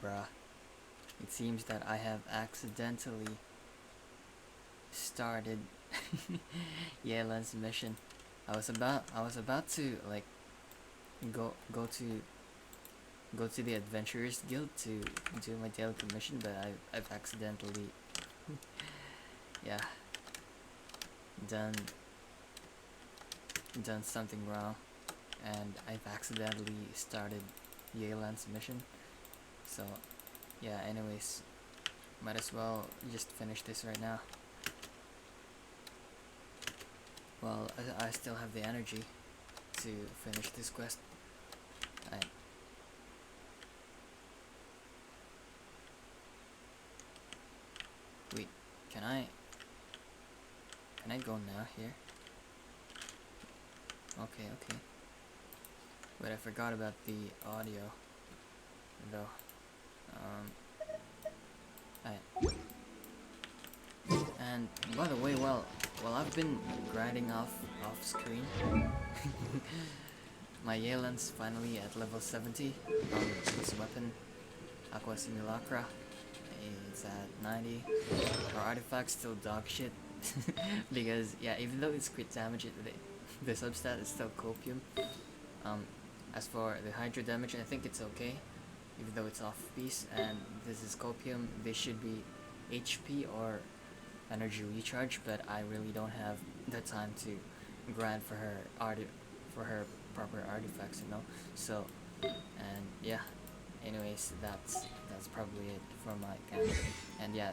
bruh. It seems that I have accidentally started Yelan's mission. I was about to like go go to go to the Adventurers Guild to do my daily commission, but I've accidentally yeah done done something wrong, and I've accidentally started Yelan's mission. So yeah, anyways, might as well just finish this right now. Well, I still have the energy to finish this quest. I wait, can I can I go now here? Okay, okay. Wait, I forgot about the audio though. I And by the way, well, I've been grinding off screen. My Yelan's finally at level 70 on his weapon, Aqua Simulacra. It's at 90. Our artifact's still dog shit. Because, yeah, even though it's crit damage, the substat is still copium. Um, as for the Hydra damage, I think it's okay, even though it's off piece, and this is copium. They should be HP or energy recharge, but I really don't have the time to grind for her for her proper artifacts, you know. So, and yeah. Anyways, that's probably it for my camera. And yeah,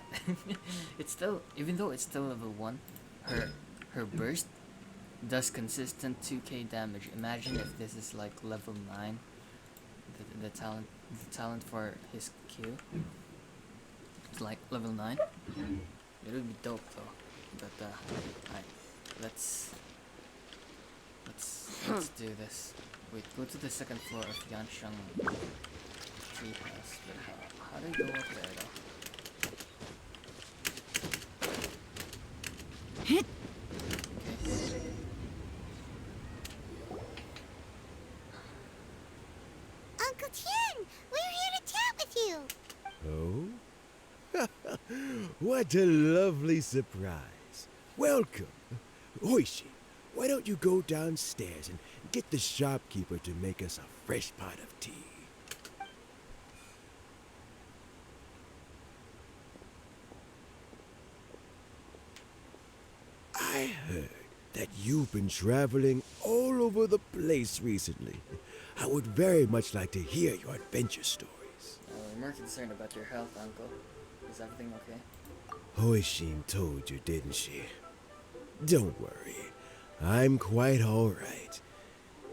it's still, even though it's still level 1, her burst does consistent 2k damage. Imagine if this is like level 9, the talent for his Q. It's like level 9. It would be dope though. But alright, let's do this. Wait, go to the second floor of Yanshang tree house. But how do I go up there though? Okay. Uncle Tien, we're here to chat with you. Oh? What a lovely surprise. Welcome. Oishi, why don't you go downstairs and get the shopkeeper to make us a fresh pot of tea? I heard that you've been traveling all over the place recently. I would very much like to hear your adventure stories. I'm more concerned about your health, Uncle. Is everything okay? Hoishin told you, didn't she? Don't worry. I'm quite all right.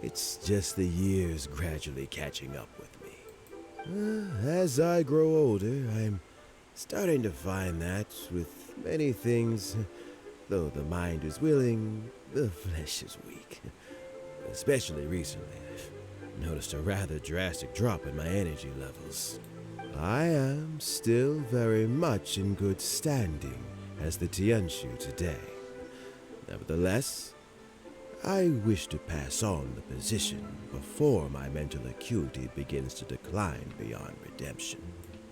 It's just the years gradually catching up with me. As I grow older, I'm starting to find that with many things, though the mind is willing, the flesh is weak. Especially recently, I've noticed a rather drastic drop in my energy levels. I am still very much in good standing as the Tianshu today. Nevertheless, I wish to pass on the position before my mental acuity begins to decline beyond redemption.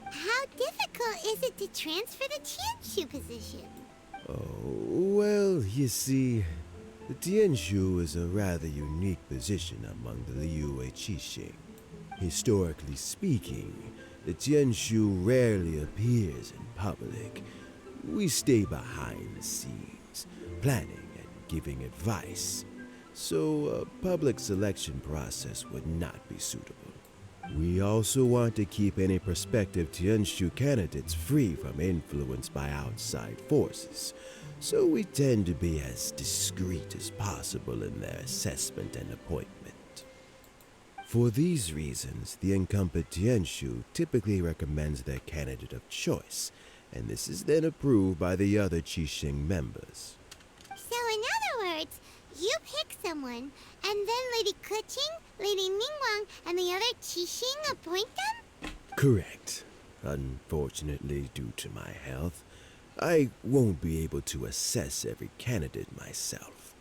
How difficult is it to transfer the Tianshu position? Oh, well, you see, the Tianshu is a rather unique position among the Liyue Qixing. Historically speaking, the Tianshu rarely appears in public. We stay behind the scenes, planning and giving advice, so a public selection process would not be suitable. We also want to keep any prospective Tianshu candidates free from influence by outside forces, so we tend to be as discreet as possible in their assessment and appointment. For these reasons, the incumbent Tianshu typically recommends their candidate of choice, and this is then approved by the other Qixing members. So in other words, you pick someone, and then Lady Keqing, Lady Ningguang, and the other Qixing appoint them? Correct. Unfortunately, due to my health, I won't be able to assess every candidate myself.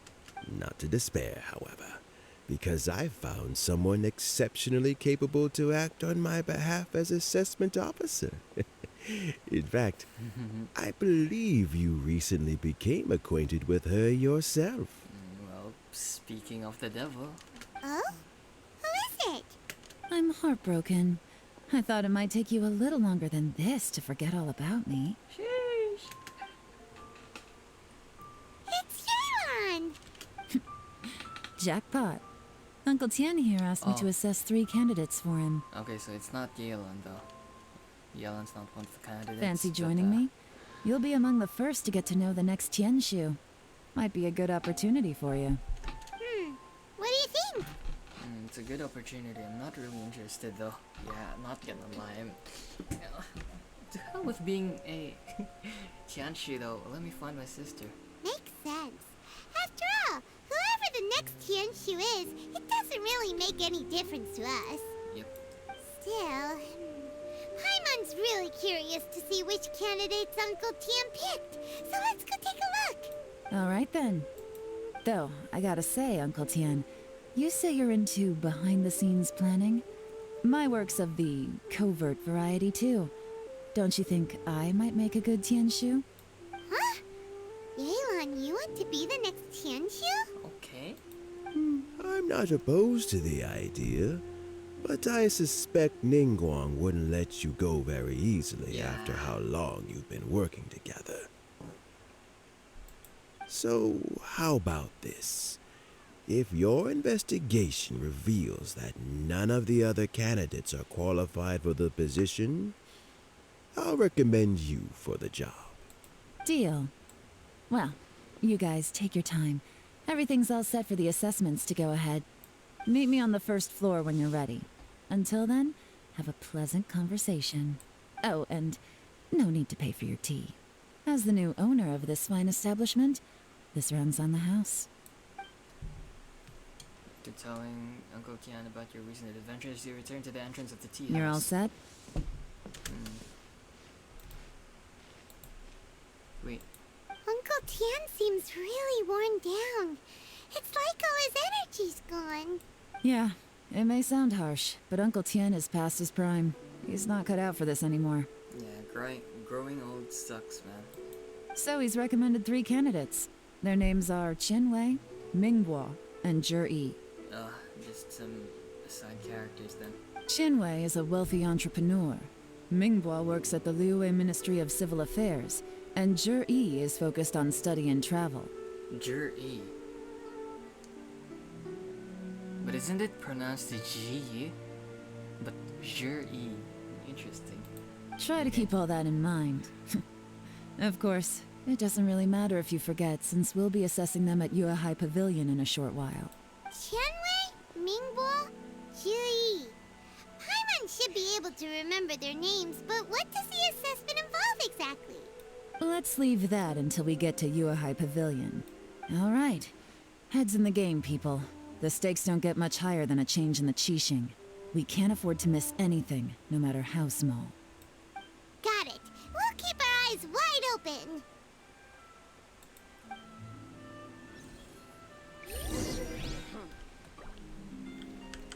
Not to despair, however. because I found someone exceptionally capable to act on my behalf as assessment officer. In fact, I believe you recently became acquainted with her yourself. Well, speaking of the devil, Oh? Who is it? I'm heartbroken. I thought it might take you a little longer than this to forget all about me. sheesh. It's Yelan! Jackpot. Uncle Tien here asked me to Oh. assess 3 candidates for him. Okay, so it's not Yelan though. Yelan's not one of the candidates. Fancy but, joining me? You'll be among the first to get to know the next Tianshu. Might be a good opportunity for you. What do you think? It's a good opportunity. I'm not really interested though. Yeah, not gonna lie. To hell with being a Tianshi though. Let me find my sister. Makes sense. After all, whoever the next Tianshu is, it doesn't really make any difference to us. Yep. Still, Paimon's really curious to see which candidates Uncle Tian picked, so let's go take a look. All right then. Though, I gotta say, Uncle Tien, you say you're into behind-the-scenes planning? My work's of the covert variety, too. Don't you think I might make a good Tianshu? Huh? Yelan, you want to be the next Tianshu? Okay. I'm not opposed to the idea, but I suspect Ningguang wouldn't let you go very easily Yeah. after how long you've been working together. So, how about this? If your investigation reveals that none of the other candidates are qualified for the position, I'll recommend you for the job. Deal. Well, you guys take your time. Everything's all set for the assessments to go ahead. Meet me on the first floor when you're ready. Until then, have a pleasant conversation. Oh, and no need to pay for your tea. As the new owner of this fine establishment, this runs on the house. After telling Uncle Tian about your recent adventures, you return to the entrance of the tea You're all house. set? Wait, Uncle Tian seems really worn down. It's like all his energy's gone. Yeah, it may sound harsh, but Uncle Tien is past his prime. He's not cut out for this anymore. yeah, growing old sucks, man. So he's recommended 3 candidates. Their names are Qinwei, Mingbo, and Zhi. Just some side characters then. Qinwei is a wealthy entrepreneur. Mingbo works at the Liyue Ministry of Civil Affairs, and Zhi is focused on study and travel. Zhi. But isn't it pronounced Ji? But Zhi. Interesting. Try to keep all that in mind. Of course, it doesn't really matter if you forget, since we'll be assessing them at Yuehai Pavilion in a short while. Qianwei, Mingbo, Zhi. Paimon should be able to remember their names, but what does the assessment involve exactly? Let's leave that until we get to Yuehai Pavilion. All right. Heads in the game, people. The stakes don't get much higher than a change in the Qixing. We can't afford to miss anything, no matter how small. Got it. We'll keep our eyes wide open.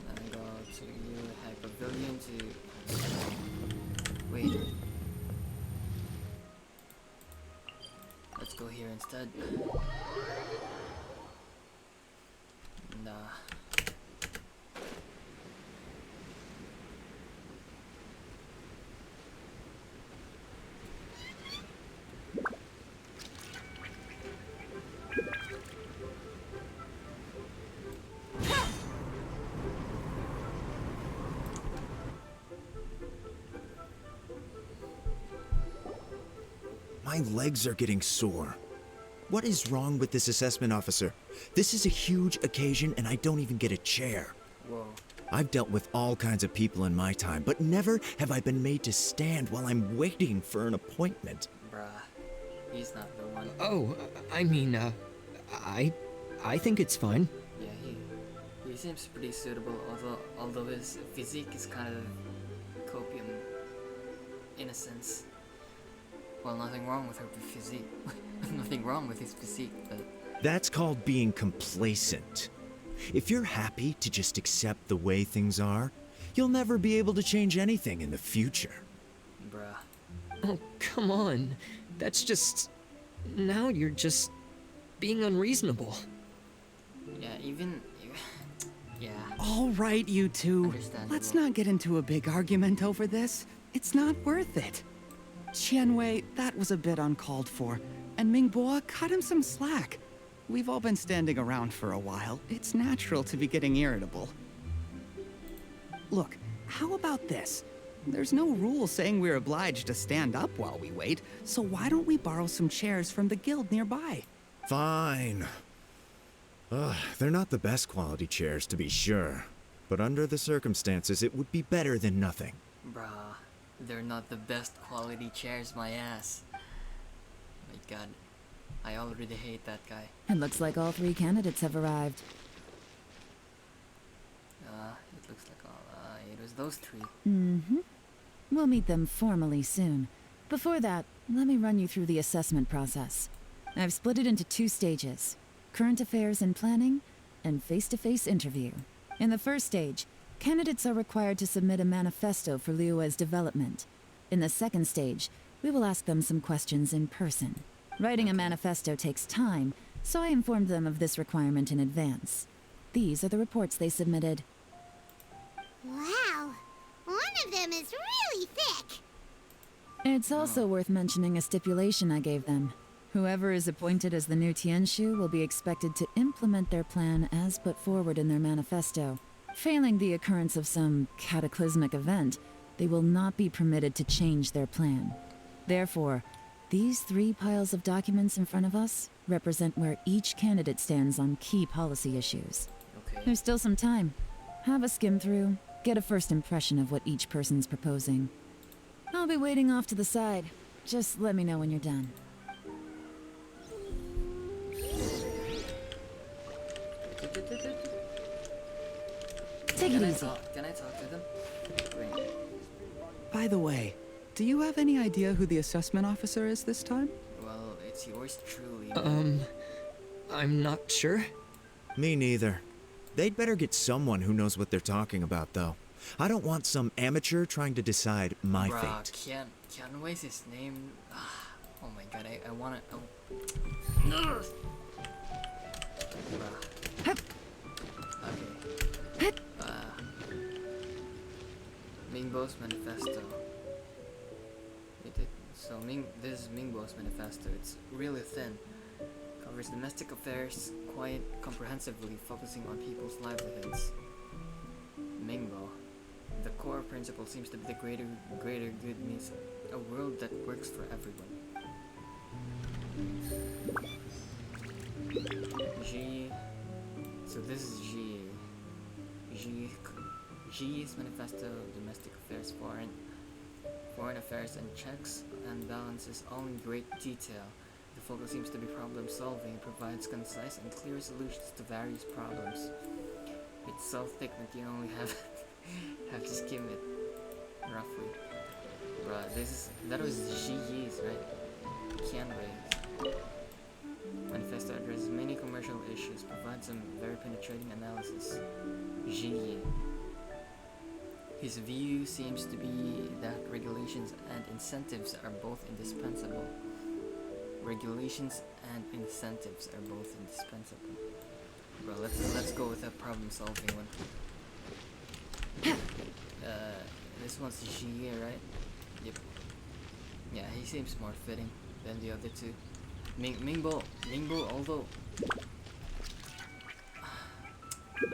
I go to Yuehai Pavilion to... Wait. Let's go here instead. Nah. My legs are getting sore. What is wrong with this assessment officer? This is a huge occasion and I don't even get a chair. Whoa. I've dealt with all kinds of people in my time, but never have I been made to stand while I'm waiting for an appointment. Bruh. He's not the one. Oh, I mean, I think it's fine. Yeah, he seems pretty suitable, although his physique is kind of copium in a sense. Well, nothing wrong with her physique. Nothing wrong with his physique, but That's called being complacent. If you're happy to just accept the way things are, you'll never be able to change anything in the future. Bruh. Oh, come on. That's just... Now you're just being unreasonable. Yeah, even... Yeah. All right, you two. Understandable. Let's not get into a big argument over this. It's not worth it. Qianwei, that was a bit uncalled for, and Mingbo cut him some slack. We've all been standing around for a while. It's natural to be getting irritable. Look, how about this? There's no rule saying we're obliged to stand up while we wait, so why don't we borrow some chairs from the guild nearby? Fine. They're not the best quality chairs, to be sure. But under the circumstances, it would be better than nothing. Bruh. They're not the best quality chairs, my ass. My god. I already hate that guy. It looks like all 3 candidates have arrived. It looks like it was those 3. Mm-hmm. We'll meet them formally soon. Before that, let me run you through the assessment process. I've split it into 2 stages. Current affairs and planning, and face-to-face interview. In the first stage, candidates are required to submit a manifesto for Liyue's development. In the second stage, we will ask them some questions in person. Writing a manifesto takes time, so I informed them of this requirement in advance. These are the reports they submitted. Wow. One of them is really thick. It's also worth mentioning a stipulation I gave them. Whoever is appointed as the new Tianshu will be expected to implement their plan as put forward in their manifesto. Failing the occurrence of some cataclysmic event, they will not be permitted to change their plan. Therefore, these 3 piles of documents in front of us represent where each candidate stands on key policy issues. Okay. There's still some time. Have a skim through, get a first impression of what each person's proposing. I'll be waiting off to the side. Just let me know when you're done. Take it easy. Can I talk to them? Wait. By the way, do you have any idea who the assessment officer is this time? Well, it's yours truly. Man. I'm not sure. Me neither. They'd better get someone who knows what they're talking about, though. I don't want some amateur trying to decide my Bruh, fate. Qianwei's his name. Oh my god, I wanna. Bruh. Okay. Mingbo's manifesto. This is Mingbo's manifesto. It's really thin. Covers domestic affairs quite comprehensively, focusing on people's livelihoods. Mingbo. The core principle seems to be the greater good means a world that works for everyone. G. So this is G. G's manifesto, domestic affairs, foreign affairs, and checks and balances all in great detail. The focus seems to be problem solving and provides concise and clear solutions to various problems. It's so thick that you only have to skim it roughly. Bruh, that was Ji's, right? Qianwei's. Manifesto addresses many commercial issues, provides some very penetrating analysis. Ji. His view seems to be that regulations and incentives are both indispensable. Regulations and incentives are both indispensable. Bro, let's go with a problem-solving one. This one's Ji, right? Yep. Yeah, he seems more fitting than the other 2. Mingbo, although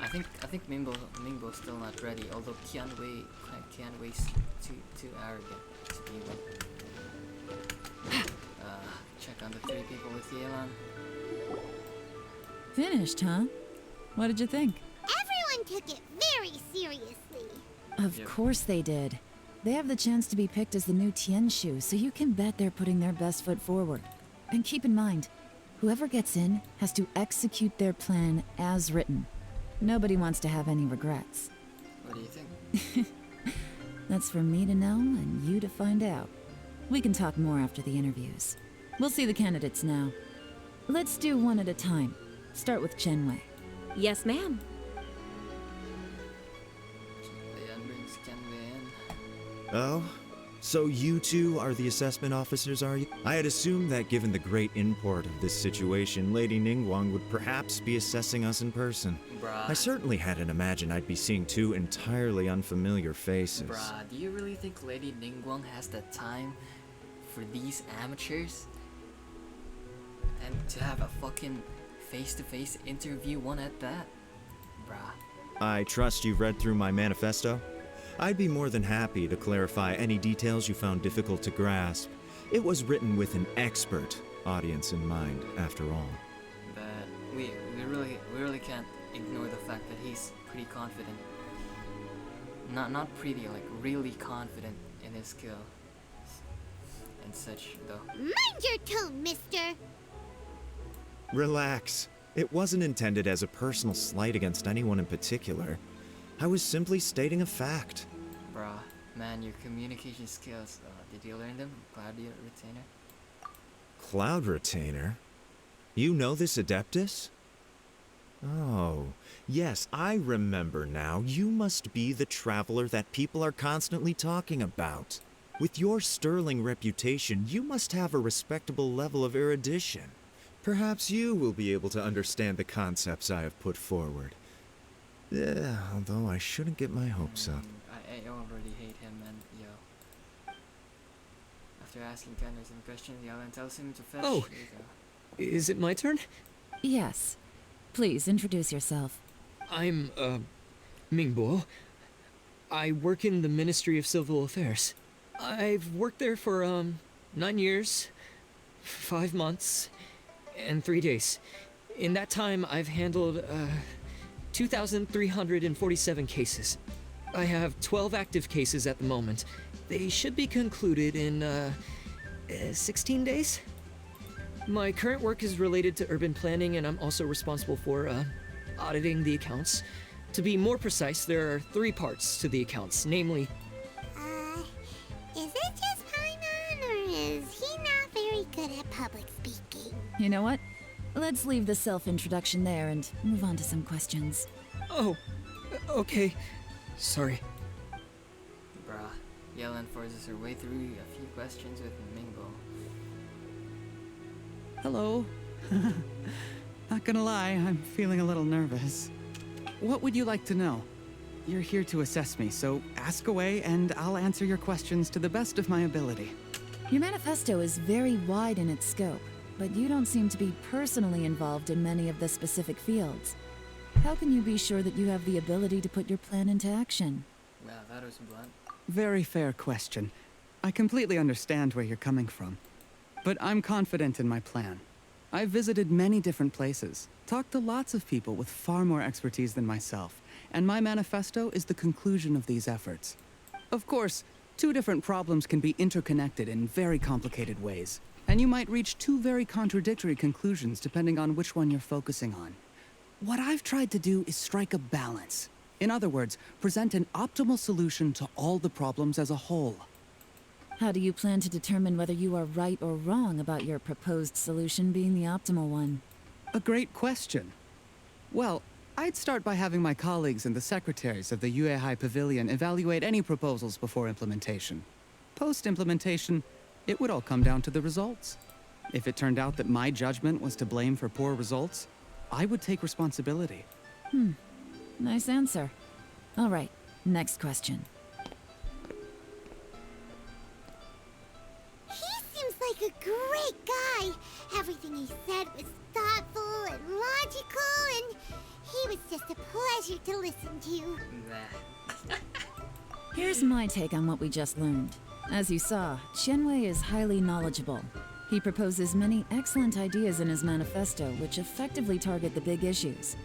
I think Mingbo's still not ready. Although Qianwei's too arrogant to be one. Check on the 3 people with Yelan. Finished, huh? What did you think? Everyone took it very seriously. Of Yep. course they did. They have the chance to be picked as the new Tianshu, so you can bet they're putting their best foot forward. And keep in mind, whoever gets in has to execute their plan as written. Nobody wants to have any regrets. What do you think? That's for me to know and you to find out. We can talk more after the interviews. We'll see the candidates now. Let's do one at a time. Start with Qianwei. Yes, ma'am. Oh? So you two are the assessment officers, are you? I had assumed that given the great import of this situation, Lady Ningguang would perhaps be assessing us in person. Bruh. I certainly hadn't imagined I'd be seeing two entirely unfamiliar faces. Bruh, do you really think Lady Ningguang has the time for these amateurs? And to have a fucking face-to-face interview, one at that? Bruh. I trust you've read through my manifesto? I'd be more than happy to clarify any details you found difficult to grasp. It was written with an expert audience in mind, after all. But we really can't ignore the fact that he's pretty confident. Not pretty, like really confident in his skill and such, though. Mind your tone, mister. Relax. It wasn't intended as a personal slight against anyone in particular. I was simply stating a fact. Bruh, man, your communication skills, did you learn them? Cloud Retainer? Cloud Retainer? You know this Adeptus? Oh, yes, I remember now. You must be the traveler that people are constantly talking about. With your sterling reputation, you must have a respectable level of erudition. Perhaps you will be able to understand the concepts I have put forward. Yeah, although I shouldn't get my hopes up. I already hate him, and yo. After asking Tanner some questions, Yelan tells him to fetch. Oh. Here you go. Is it my turn? Yes. Please introduce yourself. I'm, Mingbo. I work in the Ministry of Civil Affairs. I've worked there for, 9 years, 5 months, and 3 days. In that time, I've handled, 2,347 cases. I have 12 active cases at the moment. They should be concluded in, 16 days? My current work is related to urban planning, and I'm also responsible for, auditing the accounts. To be more precise, there are 3 parts to the accounts, namely... Is it just Paimon, or is he not very good at public speaking? You know what? Let's leave the self-introduction there and move on to some questions. Oh, okay. Sorry. Bruh, Yelan forces her way through a few questions with Mingbo. Hello. Not gonna lie, I'm feeling a little nervous. What would you like to know? You're here to assess me, so ask away and I'll answer your questions to the best of my ability. Your manifesto is very wide in its scope, but you don't seem to be personally involved in many of the specific fields. How can you be sure that you have the ability to put your plan into action? Wow, that was blunt. Very fair question. I completely understand where you're coming from. But I'm confident in my plan. I've visited many different places, talked to lots of people with far more expertise than myself, and my manifesto is the conclusion of these efforts. Of course, 2 different problems can be interconnected in very complicated ways, and you might reach 2 very contradictory conclusions depending on which one you're focusing on. What I've tried to do is strike a balance. In other words, present an optimal solution to all the problems as a whole. How do you plan to determine whether you are right or wrong about your proposed solution being the optimal one? A great question. Well, I'd start by having my colleagues and the secretaries of the Yuehai Pavilion evaluate any proposals before implementation. Post-implementation, it would all come down to the results. If it turned out that my judgment was to blame for poor results, I would take responsibility. Nice answer. All right, next question. He seems like a great guy. Everything he said was thoughtful and logical, and he was just a pleasure to listen to. Nah. Here's my take on what we just learned. As you saw, Qianwei is highly knowledgeable. He proposes many excellent ideas in his manifesto which effectively target the big issues.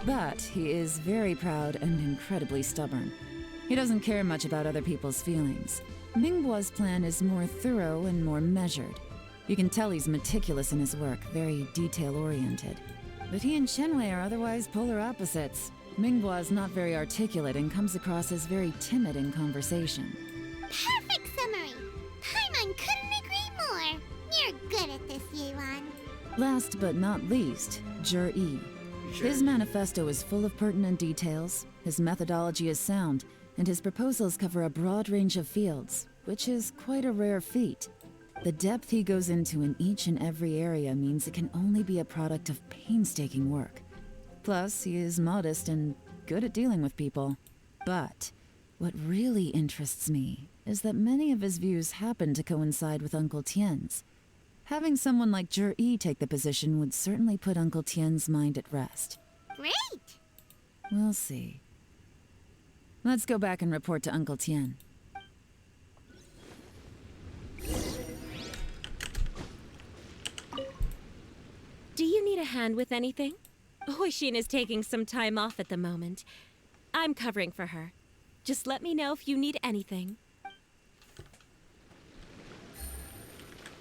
But he is very proud and incredibly stubborn. He doesn't care much about other people's feelings. Mingbo's plan is more thorough and more measured. You can tell he's meticulous in his work, very detail-oriented. But he and Qianwei are otherwise polar opposites. Mingbo is not very articulate and comes across as very timid in conversation. Perfect summary. Paimon couldn't agree more. You're good at this, Yelan. Last but not least, Jur-E. His manifesto is full of pertinent details, his methodology is sound, and his proposals cover a broad range of fields, which is quite a rare feat. The depth he goes into in each and every area means it can only be a product of painstaking work. Plus, he is modest and good at dealing with people. But what really interests me is that many of his views happen to coincide with Uncle Tien's. Having someone like Yi take the position would certainly put Uncle Tien's mind at rest. Great! We'll see. Let's go back and report to Uncle Tien. Do you need a hand with anything? Hoishin is taking some time off at the moment. I'm covering for her. Just let me know if you need anything.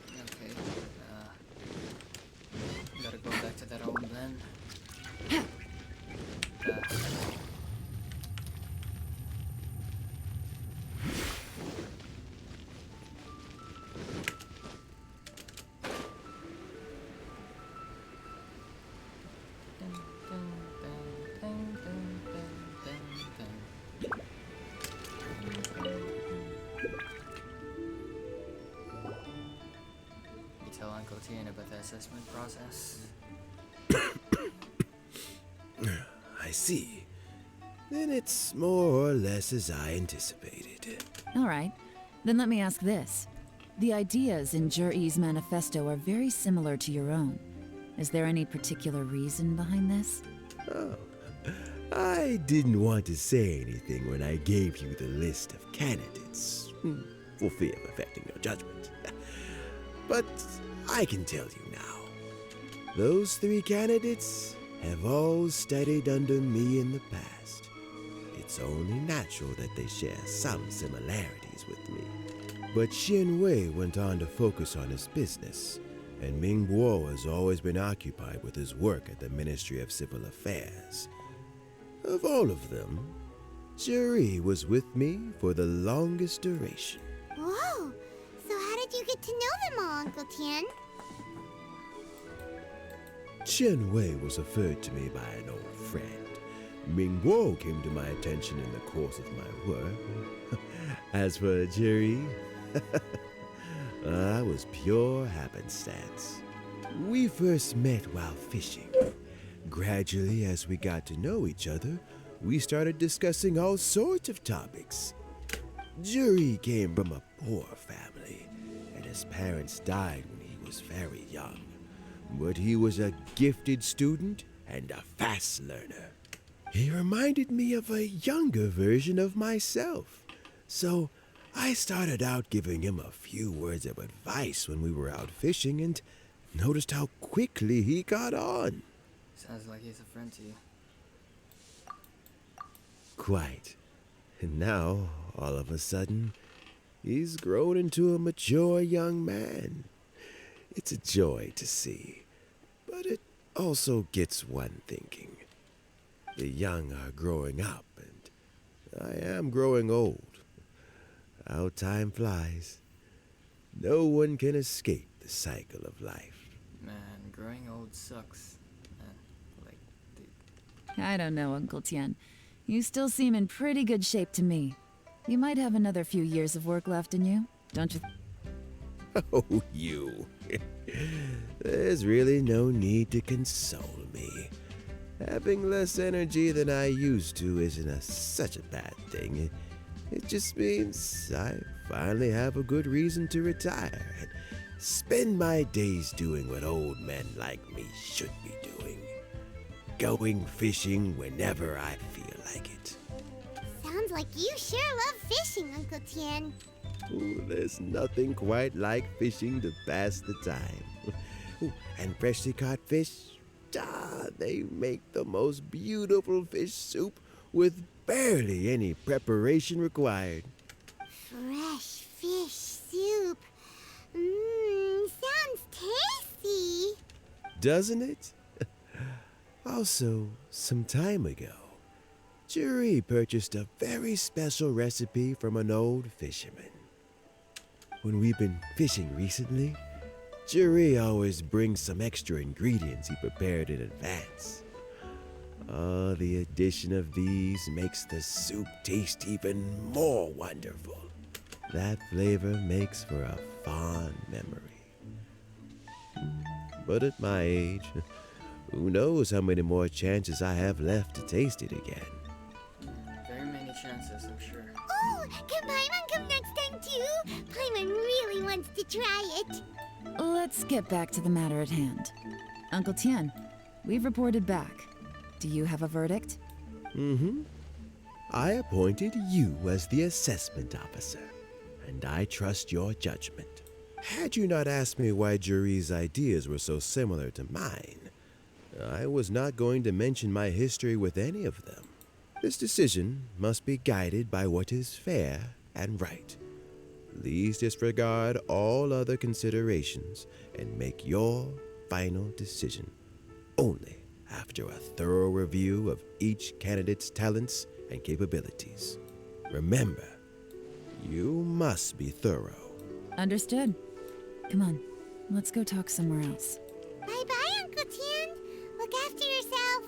Okay. Gotta go back to that old man. You tell Uncle Tien about the assessment process? I see. Then it's more or less as I anticipated. All right, then let me ask this. The ideas in Yi's manifesto are very similar to your own. Is there any particular reason behind this? Oh, I didn't want to say anything when I gave you the list of candidates, for fear of affecting your judgment. But I can tell you now. Those 3 candidates have all studied under me in the past. It's only natural that they share some similarities with me. But Xian Wei went on to focus on his business, and Ming Guo has always been occupied with his work at the Ministry of Civil Affairs. Of all of them, Yi was with me for the longest duration. Whoa! So how did you get to know them all, Uncle Tien? Chen Wei was referred to me by an old friend. Ming Guo came to my attention in the course of my work. As for Jerry, I was pure happenstance. We first met while fishing. Gradually, as we got to know each other, we started discussing all sorts of topics. Jerry came from a poor family, and his parents died when he was very young. But he was a gifted student and a fast learner. He reminded me of a younger version of myself. So I started out giving him a few words of advice when we were out fishing and noticed how quickly he got on. Sounds like he's a friend to you. Quite. And now, all of a sudden, he's grown into a mature young man. It's a joy to see. But it also gets one thinking. The young are growing up, and I am growing old. How time flies. No one can escape the cycle of life. Man, growing old sucks. Man, like, dude. I don't know, Uncle Tien. You still seem in pretty good shape to me. You might have another few years of work left in you, don't you? Oh, you. There's really no need to console me. Having less energy than I used to isn't such a bad thing. It just means I finally have a good reason to retire and spend my days doing what old men like me should be doing. Going fishing whenever I feel like it. Sounds like you sure love fishing, Uncle Tien. Ooh, there's nothing quite like fishing to pass the time. Ooh, and freshly caught fish, they make the most beautiful fish soup with barely any preparation required. Fresh fish soup. Sounds tasty. Doesn't it? Also, some time ago, Jerry purchased a very special recipe from an old fisherman. When we've been fishing recently, Jerry always brings some extra ingredients he prepared in advance. Oh, the addition of these makes the soup taste even more wonderful. That flavor makes for a fond memory. But at my age, who knows how many more chances I have left to taste it again. Very many chances, I'm sure. Oh, can Paimon come next time too? Paimon really wants to try it. Let's get back to the matter at hand. Uncle Tien, we've reported back. Do you have a verdict? I appointed you as the assessment officer, and I trust your judgment. Had you not asked me why Juri's ideas were so similar to mine, I was not going to mention my history with any of them. This decision must be guided by what is fair and right. Please disregard all other considerations and make your final decision only after a thorough review of each candidate's talents and capabilities. Remember, you must be thorough. Understood. Come on, let's go talk somewhere else. Bye-bye, Uncle Tien. Look after yourself.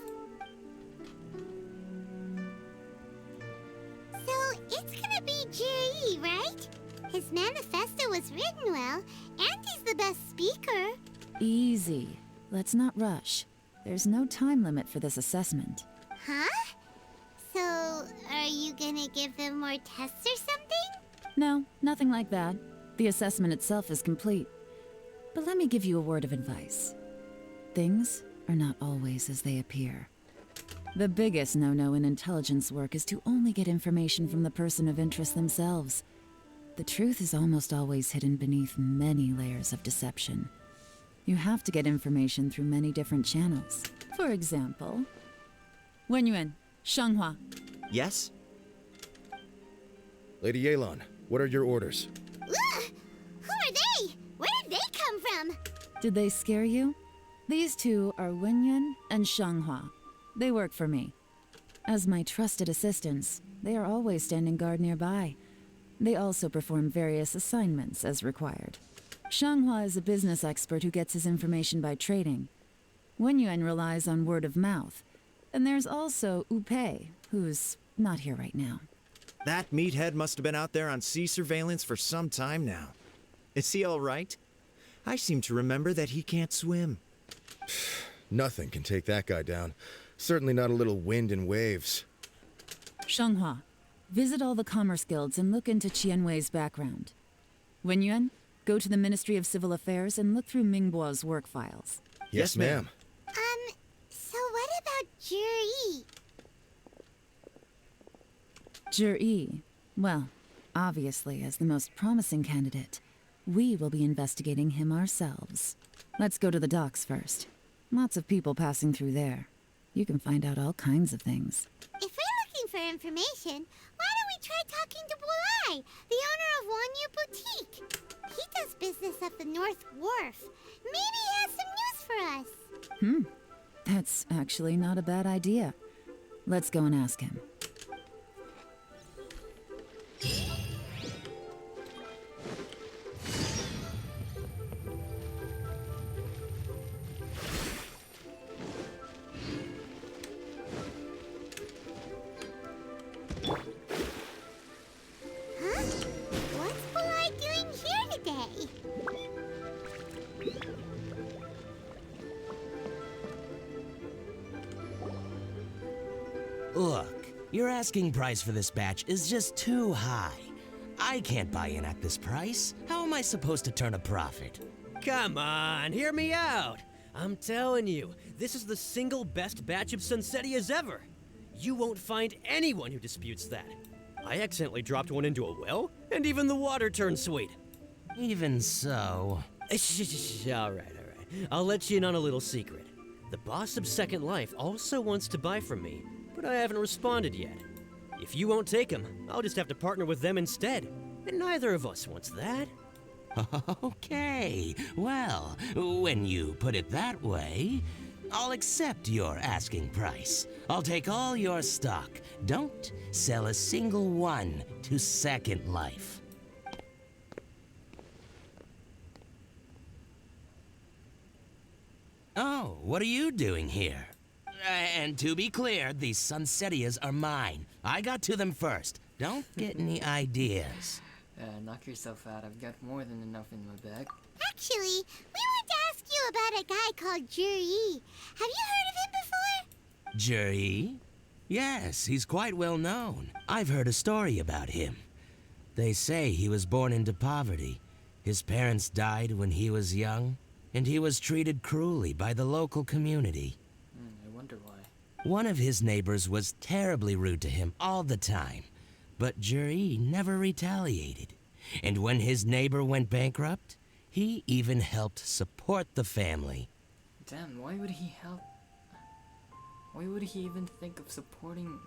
So, it's gonna be Jiri, right? His manifesto was written well, and he's the best speaker. Easy. Let's not rush. There's no time limit for this assessment. Huh? So, are you gonna give them more tests or something? No, nothing like that. The assessment itself is complete. But let me give you a word of advice. Things are not always as they appear. The biggest no-no in intelligence work is to only get information from the person of interest themselves. The truth is almost always hidden beneath many layers of deception. You have to get information through many different channels. For example, Wenyuan, Shanghua. Yes? Lady Yelan, what are your orders? Ugh! Who are they? Where did they come from? Did they scare you? These two are Wenyuan and Shanghua. They work for me. As my trusted assistants, they are always standing guard nearby. They also perform various assignments as required. Shanghua is a business expert who gets his information by trading. Wenyuan relies on word of mouth. And there's also Upei, who's not here right now. That meathead must have been out there on sea surveillance for some time now. Is he all right? I seem to remember that he can't swim. Nothing can take that guy down. Certainly not a little wind and waves. Shanghua, visit all the commerce guilds and look into Qianwei's background. Wenyuan, go to the Ministry of Civil Affairs and look through Mingbo's work files. Yes, ma'am. So what about Jiri? Jiri, well, obviously as the most promising candidate, we will be investigating him ourselves. Let's go to the docks first. Lots of people passing through there. You can find out all kinds of things. If we're looking for information, why don't we try talking to Bulai, the owner of Wanyu Boutique? He does business at the North Wharf. Maybe he has some news for us. That's actually not a bad idea. Let's go and ask him. Huh? What's Bulai doing here today? Look, your asking price for this batch is just too high. I can't buy in at this price. How am I supposed to turn a profit? Come on, hear me out. I'm telling you, this is the single best batch of Sunsetias ever. You won't find anyone who disputes that. I accidentally dropped one into a well, and even the water turned sweet. Even so... All right. I'll let you in on a little secret. The boss of Second Life also wants to buy from me, but I haven't responded yet. If you won't take him, I'll just have to partner with them instead. And neither of us wants that. Okay, well, when you put it that way, I'll accept your asking price. I'll take all your stock. Don't sell a single one to Second Life. Oh, what are you doing here? And to be clear, these Sunsetias are mine. I got to them first. Don't get any ideas. Knock yourself out. I've got more than enough in my bag. Actually, we want to ask you about a guy called Juri. Have you heard of him before? Juri? Yes, he's quite well known. I've heard a story about him. They say he was born into poverty. His parents died when he was young, and he was treated cruelly by the local community. I wonder why. One of his neighbors was terribly rude to him all the time, but Juri never retaliated. And when his neighbor went bankrupt, he even helped support the family. Damn, why would he help? Why would he even think of supporting?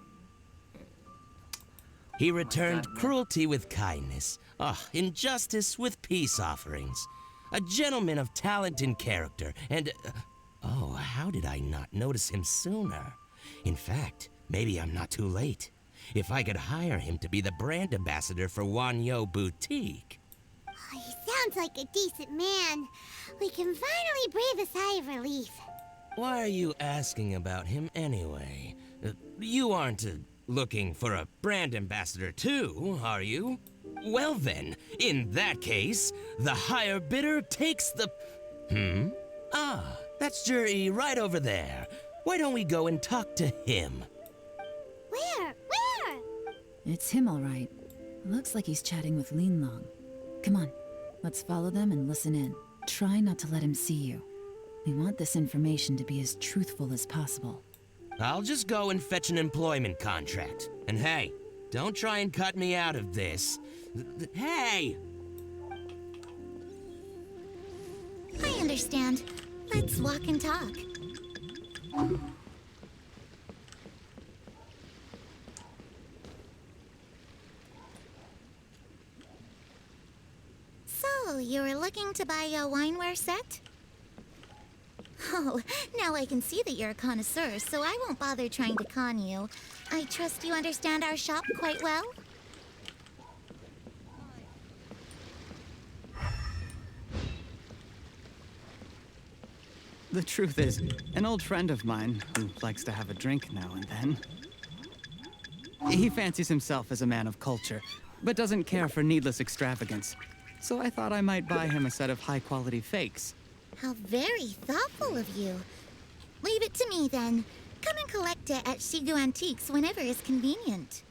He returned God, man. cruelty with kindness, injustice with peace offerings. A gentleman of talent and character, and... how did I not notice him sooner? In fact, maybe I'm not too late. If I could hire him to be the brand ambassador for Wanyo Boutique. Oh, he sounds like a decent man. We can finally breathe a sigh of relief. Why are you asking about him anyway? You aren't looking for a brand ambassador too, are you? Well then, in that case, the higher bidder takes the... That's Juri right over there. Why don't we go and talk to him? Where? It's him, all right. Looks like he's chatting with Yelan. Come on, let's follow them and listen in. Try not to let him see you. We want this information to be as truthful as possible. I'll just go and fetch an employment contract. And hey, don't try and cut me out of this. Hey! I understand. Let's walk and talk. So, you were looking to buy a wineware set? Oh, now I can see that you're a connoisseur, so I won't bother trying to con you. I trust you understand our shop quite well? The truth is, an old friend of mine who likes to have a drink now and then. He fancies himself as a man of culture, but doesn't care for needless extravagance. So I thought I might buy him a set of high-quality fakes. How very thoughtful of you. Leave it to me, then. Come and collect it at Shigu Antiques whenever is convenient.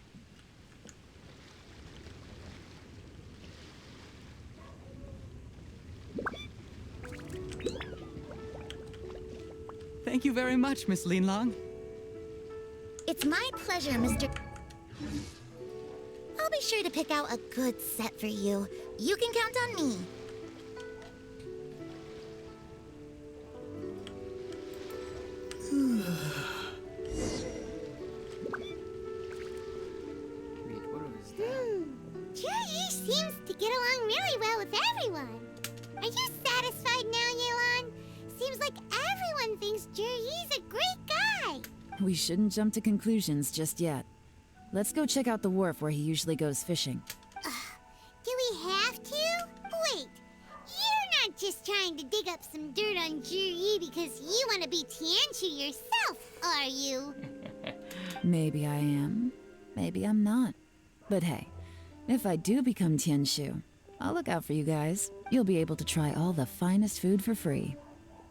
Thank you very much, Miss Yelan. It's my pleasure, Mr. I'll be sure to pick out a good set for you. You can count on me. Wait, what was that? Juri seems to get along really well with everyone. Are you satisfied now, Yelan? Seems like everyone thinks Juri's a great guy. We shouldn't jump to conclusions just yet. Let's go check out the wharf where he usually goes fishing. Do we have to? Wait, you're not just trying to dig up some dirt on Juri because you want to be Tianshu yourself, are you? Maybe I am. Maybe I'm not. But hey, if I do become Tianshu, I'll look out for you guys. You'll be able to try all the finest food for free.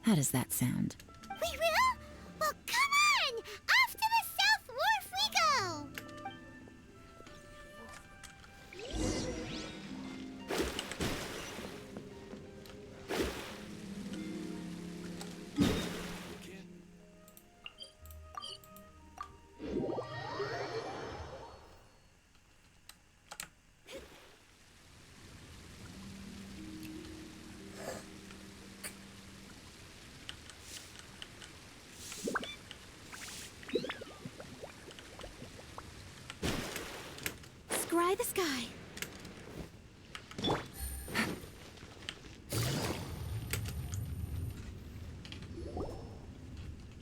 How does that sound? We will? Well, come on! Off to the South Wharf we go! Scry the sky.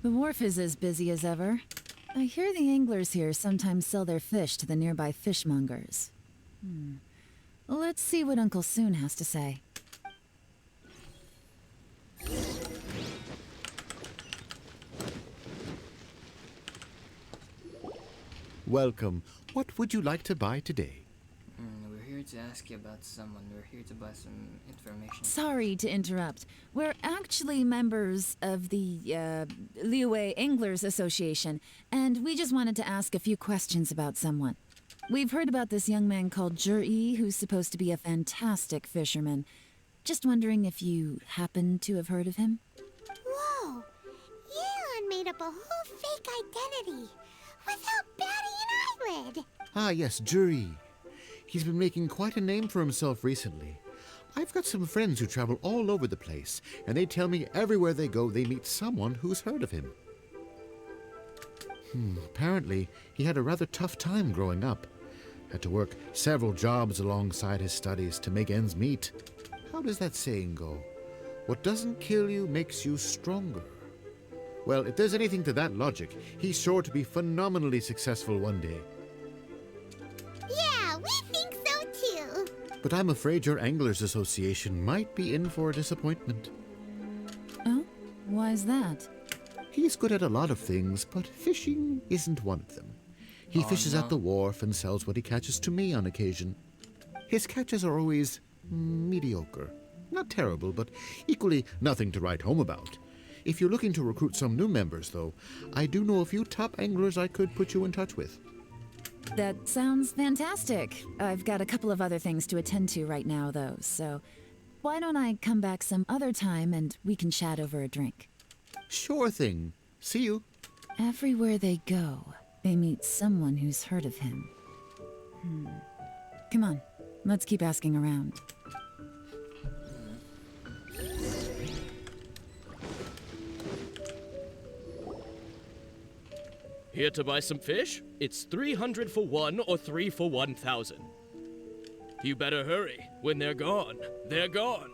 The wharf is as busy as ever. I hear the anglers here sometimes sell their fish to the nearby fishmongers. Let's see what Uncle Soon has to say. Welcome. What would you like to buy today? We're here to ask you about someone. We're here to buy some information. Sorry to interrupt. We're actually members of the Liyue Anglers Association, and we just wanted to ask a few questions about someone. We've heard about this young man called Zhi, who's supposed to be a fantastic fisherman. Just wondering if you happen to have heard of him? Whoa! Yelan made up a whole fake identity without batting an eyelid. Ah, yes, Jury. He's been making quite a name for himself recently. I've got some friends who travel all over the place, and they tell me everywhere they go they meet someone who's heard of him. Apparently, he had a rather tough time growing up. Had to work several jobs alongside his studies to make ends meet. How does that saying go? What doesn't kill you makes you stronger. Well, if there's anything to that logic, he's sure to be phenomenally successful one day. Yeah, we think so too. But I'm afraid your Anglers Association might be in for a disappointment. Oh? Why's that? He's good at a lot of things, but fishing isn't one of them. He fishes at the wharf and sells what he catches to me on occasion. His catches are always mediocre. Not terrible, but equally nothing to write home about. If you're looking to recruit some new members, though, I do know a few top anglers I could put you in touch with. That sounds fantastic. I've got a couple of other things to attend to right now, though, so why don't I come back some other time and we can chat over a drink? Sure thing. See you. Everywhere they go, they meet someone who's heard of him. Come on, let's keep asking around. Here to buy some fish? It's 300 for one or 3 for 1,000. You better hurry. When they're gone, they're gone.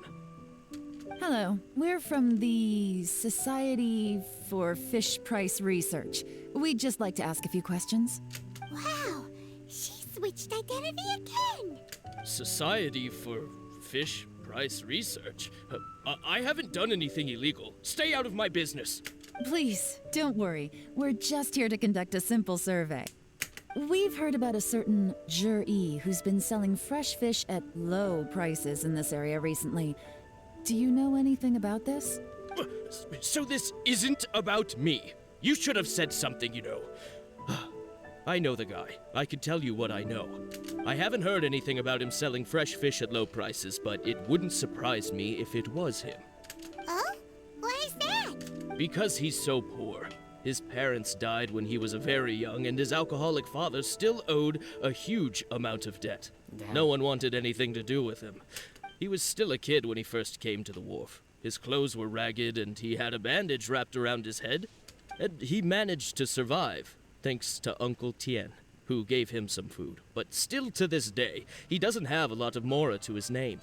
Hello, we're from the Society for Fish Price Research. We'd just like to ask a few questions. Wow, she switched identity again. Society for Fish Price Research? I haven't done anything illegal. Stay out of my business. Please, don't worry. We're just here to conduct a simple survey. We've heard about a certain Zhi who's been selling fresh fish at low prices in this area recently. Do you know anything about this? So this isn't about me. You should have said something, you know. I know the guy. I can tell you what I know. I haven't heard anything about him selling fresh fish at low prices, but it wouldn't surprise me if it was him. Oh? Why is that? Because he's so poor. His parents died when he was very young, and his alcoholic father still owed a huge amount of debt. Damn. No one wanted anything to do with him. He was still a kid when he first came to the wharf. His clothes were ragged, and he had a bandage wrapped around his head. And he managed to survive, thanks to Uncle Tien, who gave him some food. But still to this day, he doesn't have a lot of mora to his name.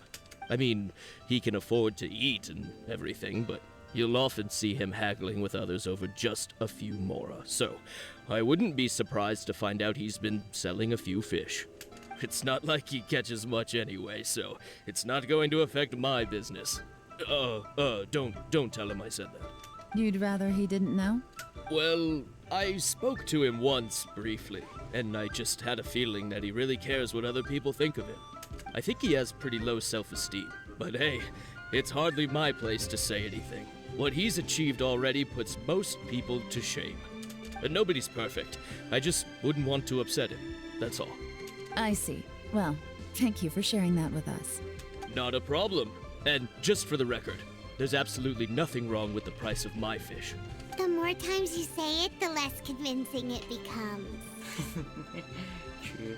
I mean, he can afford to eat and everything, but you'll often see him haggling with others over just a few mora. So, I wouldn't be surprised to find out he's been selling a few fish. It's not like he catches much anyway, so it's not going to affect my business. Don't tell him I said that. You'd rather he didn't know? Well, I spoke to him once, briefly, and I just had a feeling that he really cares what other people think of him. I think he has pretty low self-esteem, but hey, it's hardly my place to say anything. What he's achieved already puts most people to shame. And nobody's perfect. I just wouldn't want to upset him, that's all. I see. Well, thank you for sharing that with us. Not a problem. And just for the record, there's absolutely nothing wrong with the price of my fish. The more times you say it, the less convincing it becomes. True.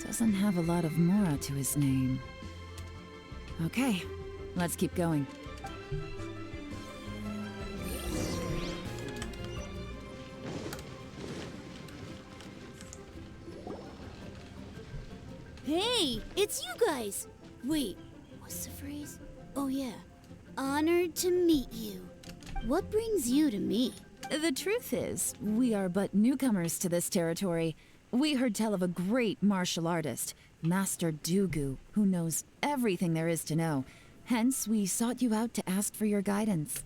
Doesn't have a lot of mora to his name. Okay, let's keep going. Hey, it's you guys! Wait, what's the phrase? Oh yeah, honored to meet you. What brings you to me? The truth is, we are but newcomers to this territory. We heard tell of a great martial artist, Master Dugu, who knows everything there is to know. Hence, we sought you out to ask for your guidance.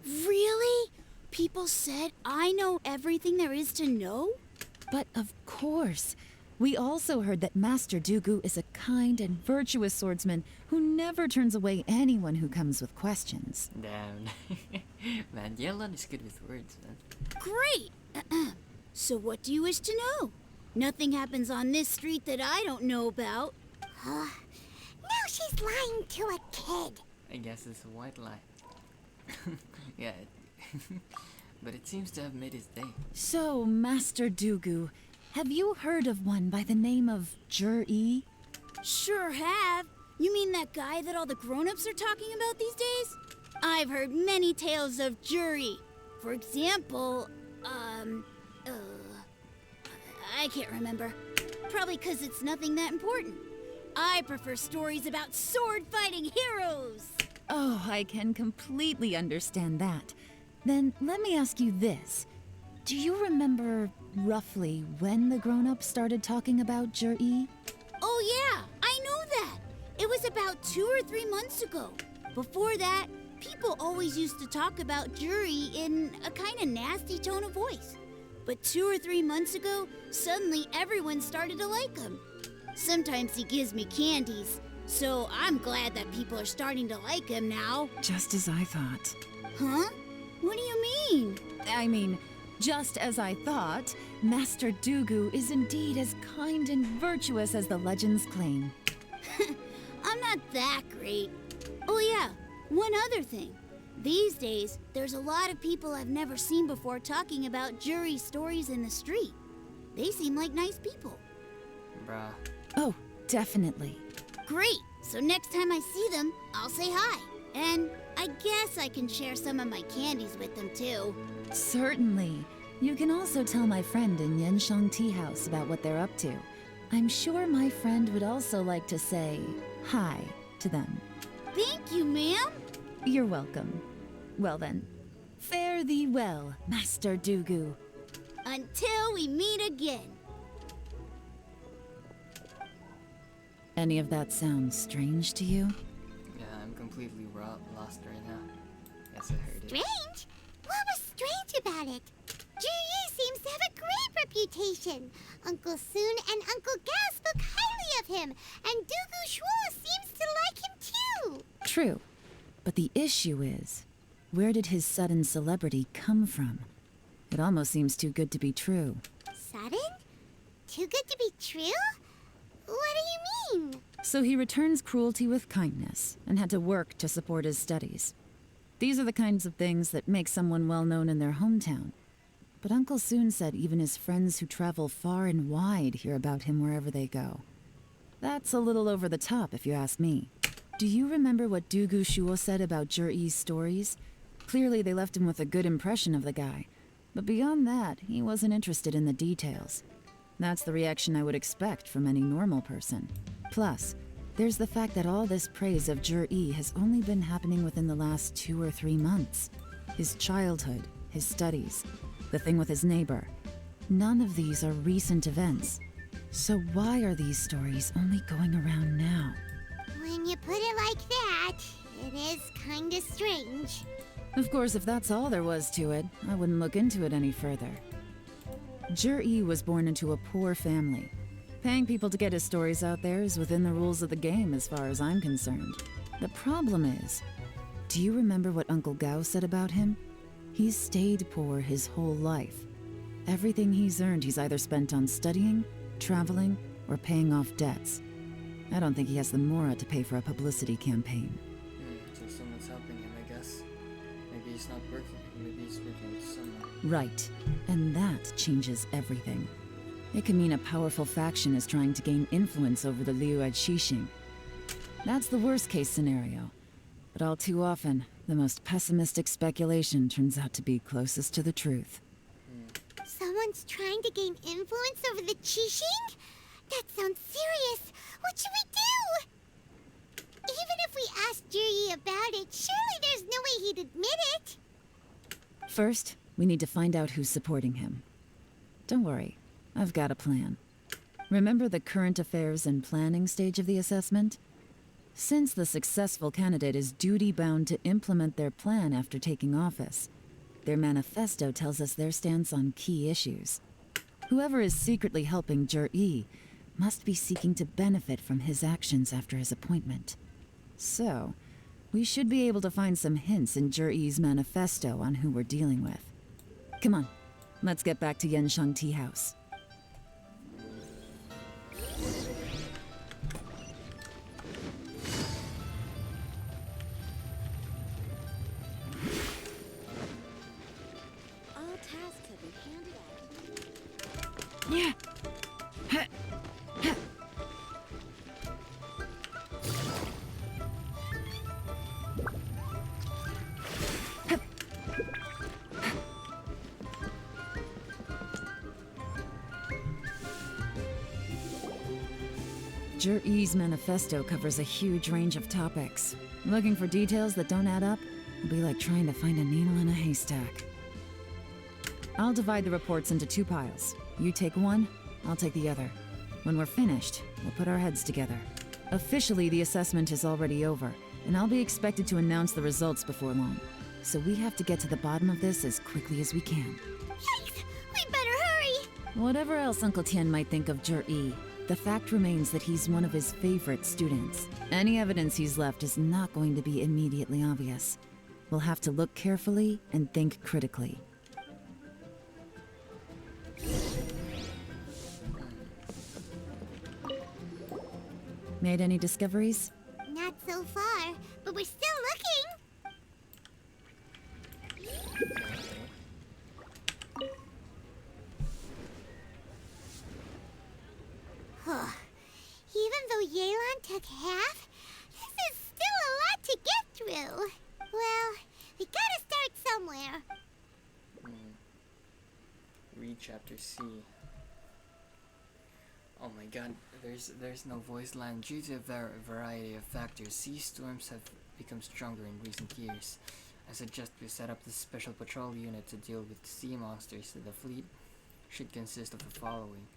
Really? People said I know everything there is to know? But of course. We also heard that Master Dooku is a kind and virtuous swordsman who never turns away anyone who comes with questions. Damn. Man, Yelan is good with words, man. Great! So what do you wish to know? Nothing happens on this street that I don't know about. Now she's lying to a kid. I guess it's a white lie. Yeah, but it seems to have made his day. So, Master Dooku, have you heard of one by the name of Jur-E? Sure have. You mean that guy that all the grown-ups are talking about these days? I've heard many tales of Juri. For example, I can't remember. Probably because it's nothing that important. I prefer stories about sword-fighting heroes. Oh, I can completely understand that. Then let me ask you this. Do you remember roughly when the grown-ups started talking about Jur-E? Oh yeah, I know that. It was about 2 or 3 months ago. Before that, people always used to talk about Juri in a kind of nasty tone of voice. But 2 or 3 months ago, suddenly everyone started to like him. Sometimes he gives me candies, so I'm glad that people are starting to like him now. Just as I thought. Huh? What do you mean? I mean, just as I thought, Master Dooku is indeed as kind and virtuous as the legends claim. I'm not that great. Oh yeah, one other thing. These days, there's a lot of people I've never seen before talking about Juri stories in the street. They seem like nice people. Bruh. Oh, definitely. Great! So next time I see them, I'll say hi. And I guess I can share some of my candies with them too. Certainly. You can also tell my friend in Yenshang Tea House about what they're up to. I'm sure my friend would also like to say hi to them. Thank you, ma'am. You're welcome. Well then, fare thee well, Master Dooku. Until we meet again. Any of that sound strange to you? Yeah, I'm completely lost right now. Guess I heard it. Strange? What was strange about it? Juri seems to have a great reputation. Uncle Soon and Uncle Gao spoke highly of him, and Dooku Shuo seems to like him too. True. But the issue is, where did his sudden celebrity come from? It almost seems too good to be true. Sudden? Too good to be true? What do you mean? So he returns cruelty with kindness, and had to work to support his studies. These are the kinds of things that make someone well known in their hometown. But Uncle Soon said even his friends who travel far and wide hear about him wherever they go. That's a little over the top, if you ask me. Do you remember what Dooku Shuo said about Jur-E's stories? Clearly they left him with a good impression of the guy. But beyond that, he wasn't interested in the details. That's the reaction I would expect from any normal person. Plus, there's the fact that all this praise of Jur-E has only been happening within the last 2 or 3 months. His childhood, his studies, the thing with his neighbor. None of these are recent events. So why are these stories only going around now? When you put it like that, it is kinda strange. Of course, if that's all there was to it, I wouldn't look into it any further. Jur-E was born into a poor family. Paying people to get his stories out there is within the rules of the game as far as I'm concerned. The problem is, do you remember what Uncle Gao said about him? He's stayed poor his whole life. Everything he's earned he's either spent on studying, traveling, or paying off debts. I don't think he has the mora to pay for a publicity campaign. So someone's helping him, I guess. Maybe he's not working. Maybe he's working with someone. Right. And that changes everything. It could mean a powerful faction is trying to gain influence over the Liu at Xixing. That's the worst case scenario. But all too often, the most pessimistic speculation turns out to be closest to the truth. Someone's trying to gain influence over the Qixing? That sounds serious. What should we do? Even if we asked Juri about it, surely there's no way he'd admit it. First, we need to find out who's supporting him. Don't worry, I've got a plan. Remember the current affairs and planning stage of the assessment? Since the successful candidate is duty-bound to implement their plan after taking office, their manifesto tells us their stance on key issues. Whoever is secretly helping Jur-E must be seeking to benefit from his actions after his appointment. So, we should be able to find some hints in Jur-E's manifesto on who we're dealing with. Come on, let's get back to Yenshang Tea House. All tasks have been handed out. Yeah. Jur-E's manifesto covers a huge range of topics. Looking for details that don't add up will be like trying to find a needle in a haystack. I'll divide the reports into 2 piles. You take one, I'll take the other. When we're finished, we'll put our heads together. Officially, the assessment is already over, and I'll be expected to announce the results before long. So we have to get to the bottom of this as quickly as we can. Yikes! We better hurry! Whatever else Uncle Tien might think of Jur-E, the fact remains that he's one of his favorite students. Any evidence he's left is not going to be immediately obvious. We'll have to look carefully and think critically. Made any discoveries? Not so far, but we're still looking. Even though Yelan took half, this is still a lot to get through. Well, we gotta start somewhere. Read chapter C. Oh my god, there's no voice line. Due to a variety of factors, sea storms have become stronger in recent years. I suggest we set up this special patrol unit to deal with sea monsters. The fleet should consist of the following.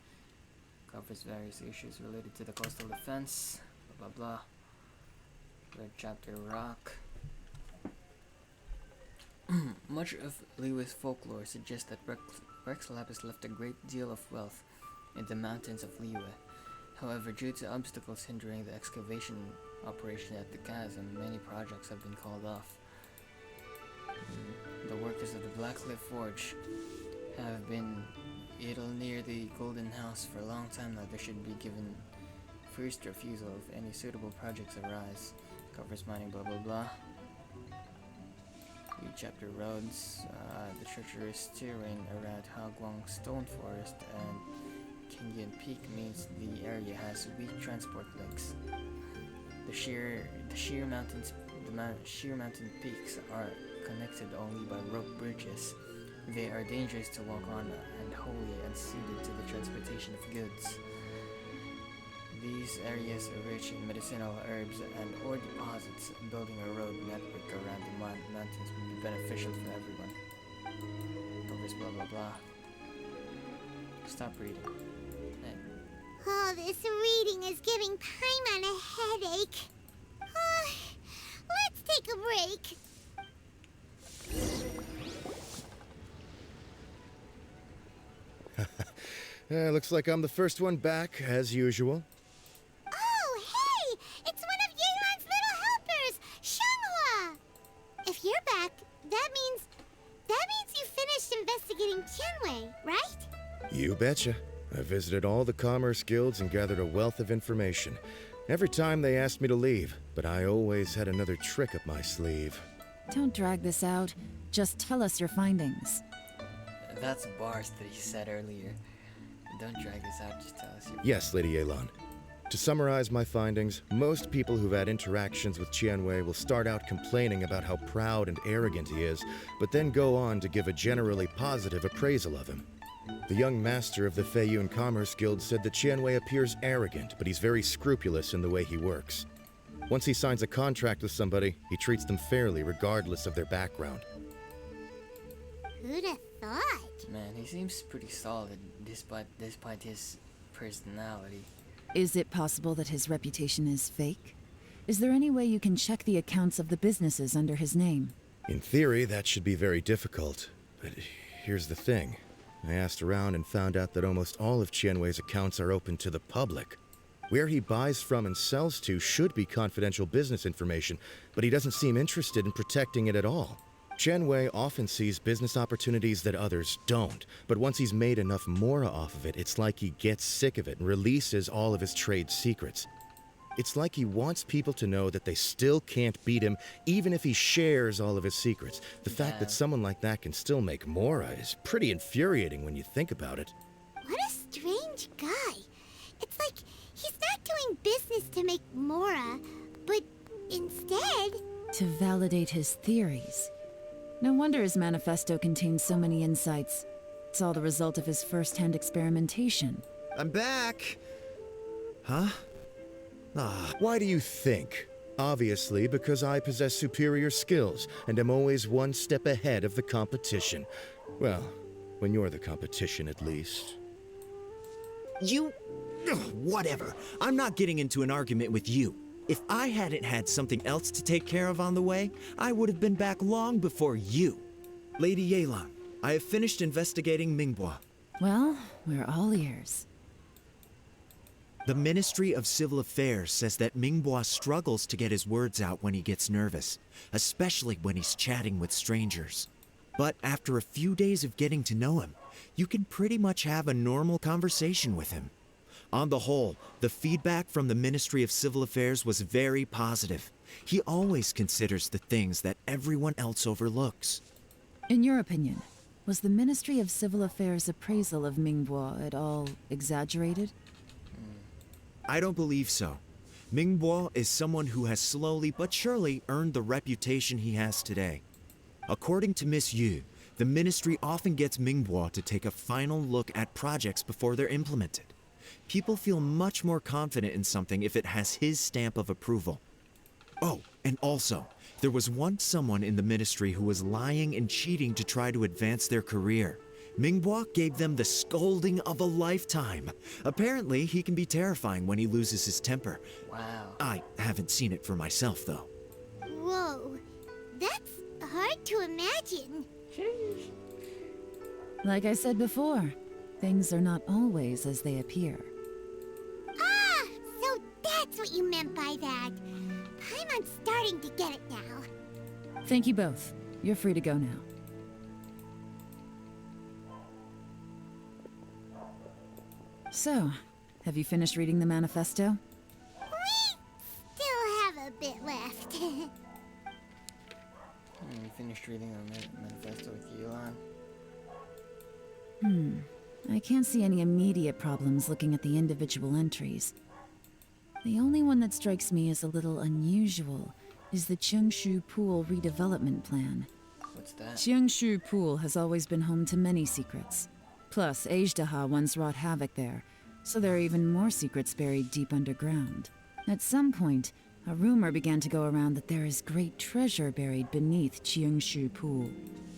Covers various issues related to the coastal defense, blah blah blah. Red chapter Rock. Much of Liyue's folklore suggests that Rex Lapis left a great deal of wealth in the mountains of Liyue. However, due to obstacles hindering the excavation operation at the chasm, many projects have been called off. The workers of the Blackcliff Forge have been idle near the Golden House for a long time now. They should be given first refusal if any suitable projects arise. Covers mining, blah blah blah. Read chapter Roads. The treacherous terrain around Hagwang Stone Forest and Kingian Peak means the area has weak transport links. The sheer mountain peaks are connected only by rope bridges. They are dangerous to walk on and wholly unsuited to the transportation of goods. These areas are rich in medicinal herbs and ore deposits. Building a road network around the mountains would be beneficial for everyone. Covers blah blah blah. Stop reading. Oh, this reading is giving Paimon a headache. Let's take a break. Looks like I'm the first one back, as usual. Oh, hey! It's one of Yelan's little helpers, Shanghua! If you're back, that means you finished investigating Tianwei, right? You betcha. I visited all the commerce guilds and gathered a wealth of information. Every time they asked me to leave, but I always had another trick up my sleeve. Don't drag this out. Just tell us your findings. That's bars that he said earlier. Don't drag this out, just tell us your... Yes, Lady Yelan. To summarize my findings, most people who've had interactions with Tianwei will start out complaining about how proud and arrogant he is, but then go on to give a generally positive appraisal of him. The young master of the Feiyun Commerce Guild said that Tianwei appears arrogant, but he's very scrupulous in the way he works. Once he signs a contract with somebody, he treats them fairly regardless of their background. Who'd have thought? Man, he seems pretty solid despite his personality. Is it possible that his reputation is fake? Is there any way you can check the accounts of the businesses under his name? In theory, that should be very difficult. But here's the thing. I asked around and found out that almost all of Qianwei's accounts are open to the public. Where he buys from and sells to should be confidential business information, but he doesn't seem interested in protecting it at all. Qianwei often sees business opportunities that others don't, but once he's made enough mora off of it, it's like he gets sick of it and releases all of his trade secrets. It's like he wants people to know that they still can't beat him, even if he shares all of his secrets. The fact that someone like that can still make mora is pretty infuriating when you think about it. What a strange guy. It's like he's not doing business to make mora, but instead... to validate his theories. No wonder his manifesto contains so many insights. It's all the result of his first-hand experimentation. I'm back! Huh? Why do you think? Obviously, because I possess superior skills and am always one step ahead of the competition. Well, when you're the competition, at least. You... whatever. I'm not getting into an argument with you. If I hadn't had something else to take care of on the way, I would have been back long before you. Lady Yelan, I have finished investigating Mingbua. Well, we're all ears. The Ministry of Civil Affairs says that Mingbua struggles to get his words out when he gets nervous, especially when he's chatting with strangers. But after a few days of getting to know him, you can pretty much have a normal conversation with him. On the whole, the feedback from the Ministry of Civil Affairs was very positive. He always considers the things that everyone else overlooks. In your opinion, was the Ministry of Civil Affairs' appraisal of Mingbua at all exaggerated? I don't believe so. Mingbua is someone who has slowly but surely earned the reputation he has today. According to Miss Yu, the Ministry often gets Mingbua to take a final look at projects before they're implemented. People feel much more confident in something if it has his stamp of approval. Oh, and also, there was once someone in the Ministry who was lying and cheating to try to advance their career. Mingbua gave them the scolding of a lifetime. Apparently, he can be terrifying when he loses his temper. Wow. I haven't seen it for myself, though. Whoa, that's hard to imagine. Like I said before, things are not always as they appear. Ah, so that's what you meant by that. I'm starting to get it now. Thank you both. You're free to go now. So, have you finished reading the manifesto? We still have a bit left. You finished reading the manifesto with Yelan? I can't see any immediate problems looking at the individual entries. The only one that strikes me as a little unusual is the Cheongshu Pool redevelopment plan. What's that? Cheongshu Pool has always been home to many secrets. Plus, Ajdaha once wrought havoc there, so there are even more secrets buried deep underground. At some point, a rumor began to go around that there is great treasure buried beneath Cheongshu Pool.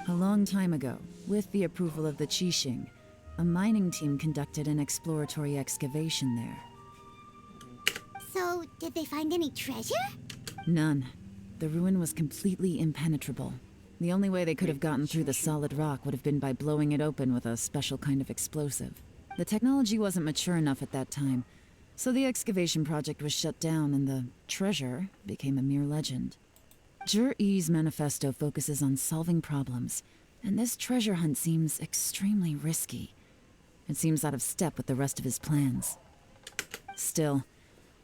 A long time ago, with the approval of the Qixing, a mining team conducted an exploratory excavation there. So, did they find any treasure? None. The ruin was completely impenetrable. The only way they could have gotten through the solid rock would have been by blowing it open with a special kind of explosive. The technology wasn't mature enough at that time, so the excavation project was shut down and the treasure became a mere legend. Zhi-Yi's manifesto focuses on solving problems, and this treasure hunt seems extremely risky. It seems out of step with the rest of his plans. Still,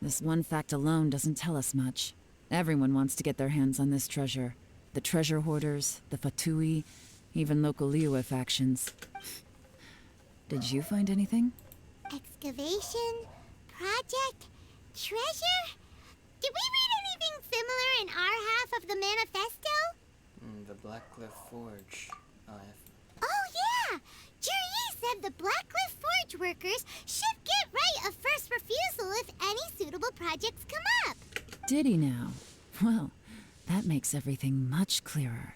this one fact alone doesn't tell us much. Everyone wants to get their hands on this treasure. The treasure hoarders, the Fatui, even local Liyue factions. Did you find anything? Excavation? Project? Treasure? Did we read anything similar in our half of the manifesto? The Blackcliff Forge. Oh yeah! Zhi-Yi said the Blackcliff Forge workers should get right of first refusal if any suitable projects come up. Did he now? Well, that makes everything much clearer.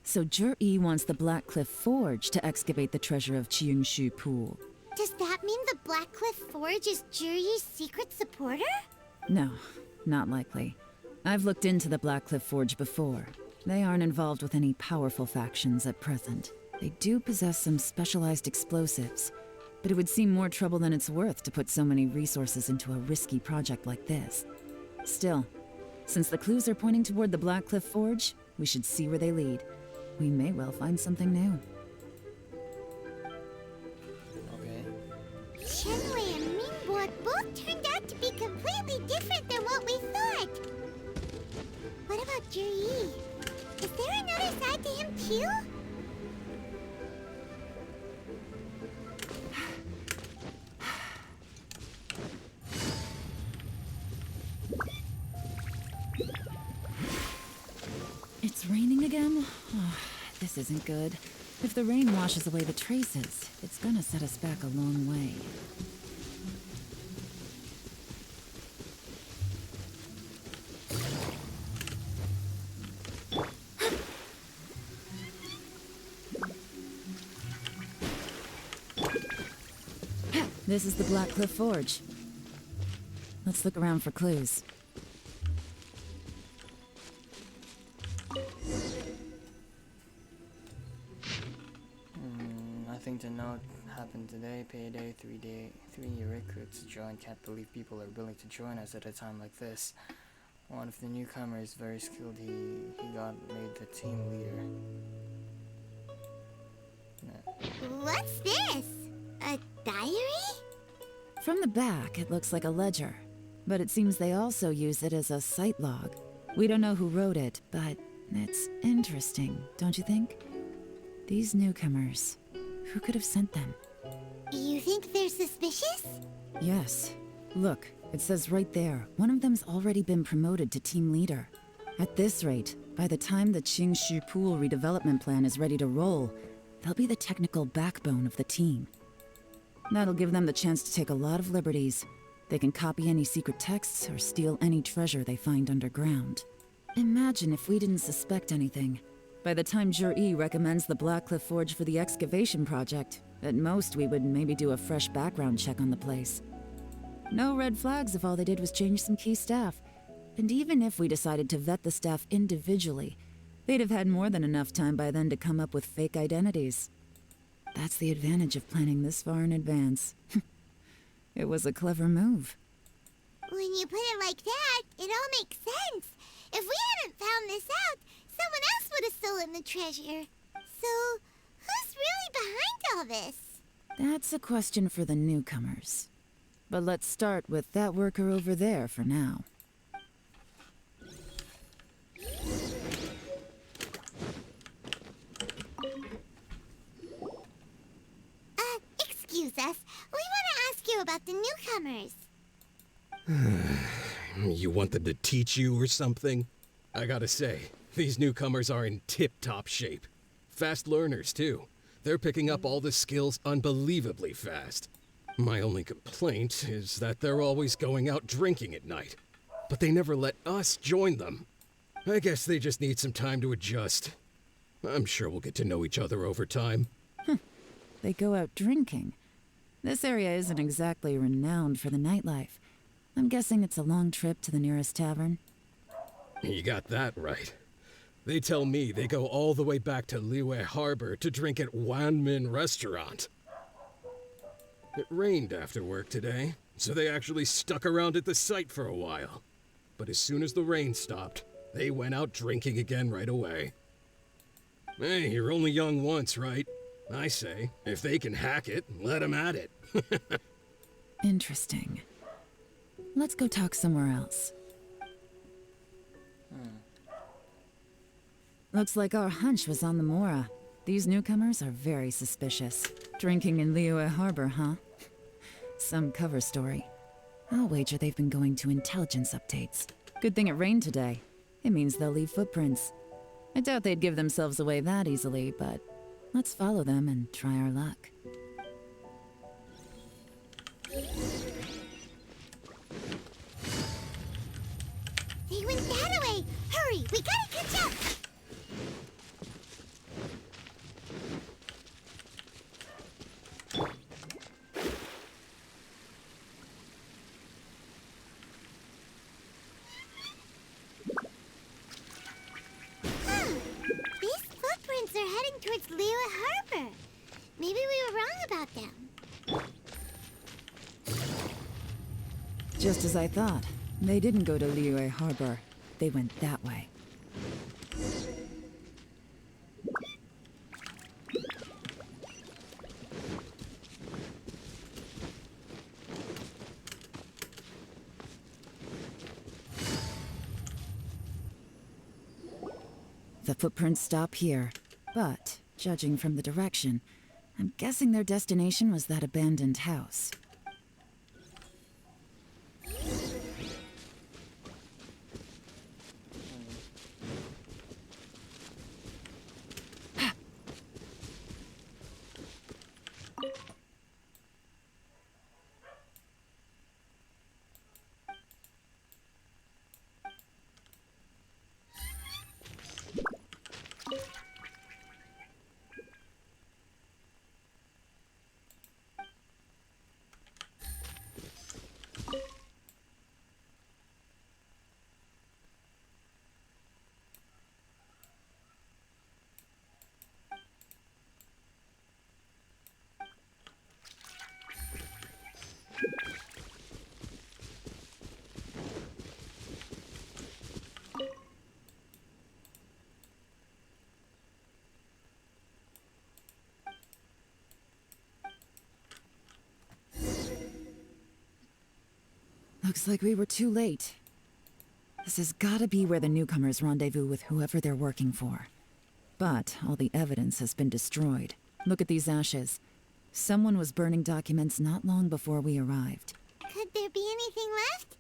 So Zhi-Yi wants the Blackcliff Forge to excavate the treasure of Cheongshu Pool. Does that mean the Blackcliff Forge is Zhi-Yi's secret supporter? No, not likely. I've looked into the Blackcliff Forge before. They aren't involved with any powerful factions at present. They do possess some specialized explosives, but it would seem more trouble than it's worth to put so many resources into a risky project like this. Still, since the clues are pointing toward the Black Cliff Forge, we should see where they lead. We may well find something new. Okay. Shenwei and Mingbo both turned out to be completely different than what we thought. What about Zhi? Is there another side to him too? It's raining again? Oh, this isn't good. If the rain washes away the traces, it's gonna set us back a long way. This is the Black Cliff Forge. Let's look around for clues. Nothing to note happened today. Payday, 3 recruits joined. Can't believe people are willing to join us at a time like this. One of the newcomers, very skilled. He got made the team leader. What's this? A diary? From the back, it looks like a ledger, but it seems they also use it as a site log. We don't know who wrote it, but it's interesting, don't you think? These newcomers, who could have sent them? You think they're suspicious? Yes. Look, it says right there, one of them's already been promoted to team leader. At this rate, by the time the Qingshu Pool redevelopment plan is ready to roll, they'll be the technical backbone of the team. That'll give them the chance to take a lot of liberties. They can copy any secret texts or steal any treasure they find underground. Imagine if we didn't suspect anything. By the time Zhi recommends the Black Cliff Forge for the excavation project, at most we would maybe do a fresh background check on the place. No red flags if all they did was change some key staff. And even if we decided to vet the staff individually, they'd have had more than enough time by then to come up with fake identities. That's the advantage of planning this far in advance. It was a clever move. When you put it like that, it all makes sense. If we hadn't found this out, someone else would have stolen the treasure. So, who's really behind all this? That's a question for the newcomers. But let's start with that worker over there for now. Excuse us. We want to ask you about the newcomers. You want them to teach you or something? I gotta say, these newcomers are in tip-top shape. Fast learners, too. They're picking up all the skills unbelievably fast. My only complaint is that they're always going out drinking at night. But they never let us join them. I guess they just need some time to adjust. I'm sure we'll get to know each other over time. They go out drinking. This area isn't exactly renowned for the nightlife. I'm guessing it's a long trip to the nearest tavern. You got that right. They tell me they go all the way back to Liyue Harbor to drink at Wanmin Restaurant. It rained after work today, so they actually stuck around at the site for a while. But as soon as the rain stopped, they went out drinking again right away. Hey, you're only young once, right? I say, if they can hack it, let them at it. Interesting. Let's go talk somewhere else. Looks like our hunch was on the Mora. These newcomers are very suspicious. Drinking in Liyue Harbor, huh? Some cover story. I'll wager they've been going to intelligence updates. Good thing it rained today. It means they'll leave footprints. I doubt they'd give themselves away that easily, but let's follow them and try our luck. They went that way! Hurry, we gotta catch up! These footprints are heading heading towards Liyue Harbor. Maybe we were wrong about them. Just as I thought. They didn't go to Liyue Harbor. They went that way. The footprints stop here, but, judging from the direction, I'm guessing their destination was that abandoned house. Looks like we were too late. This has gotta be where the newcomers rendezvous with whoever they're working for. But all the evidence has been destroyed. Look at these ashes. Someone was burning documents not long before we arrived. Could there be anything left?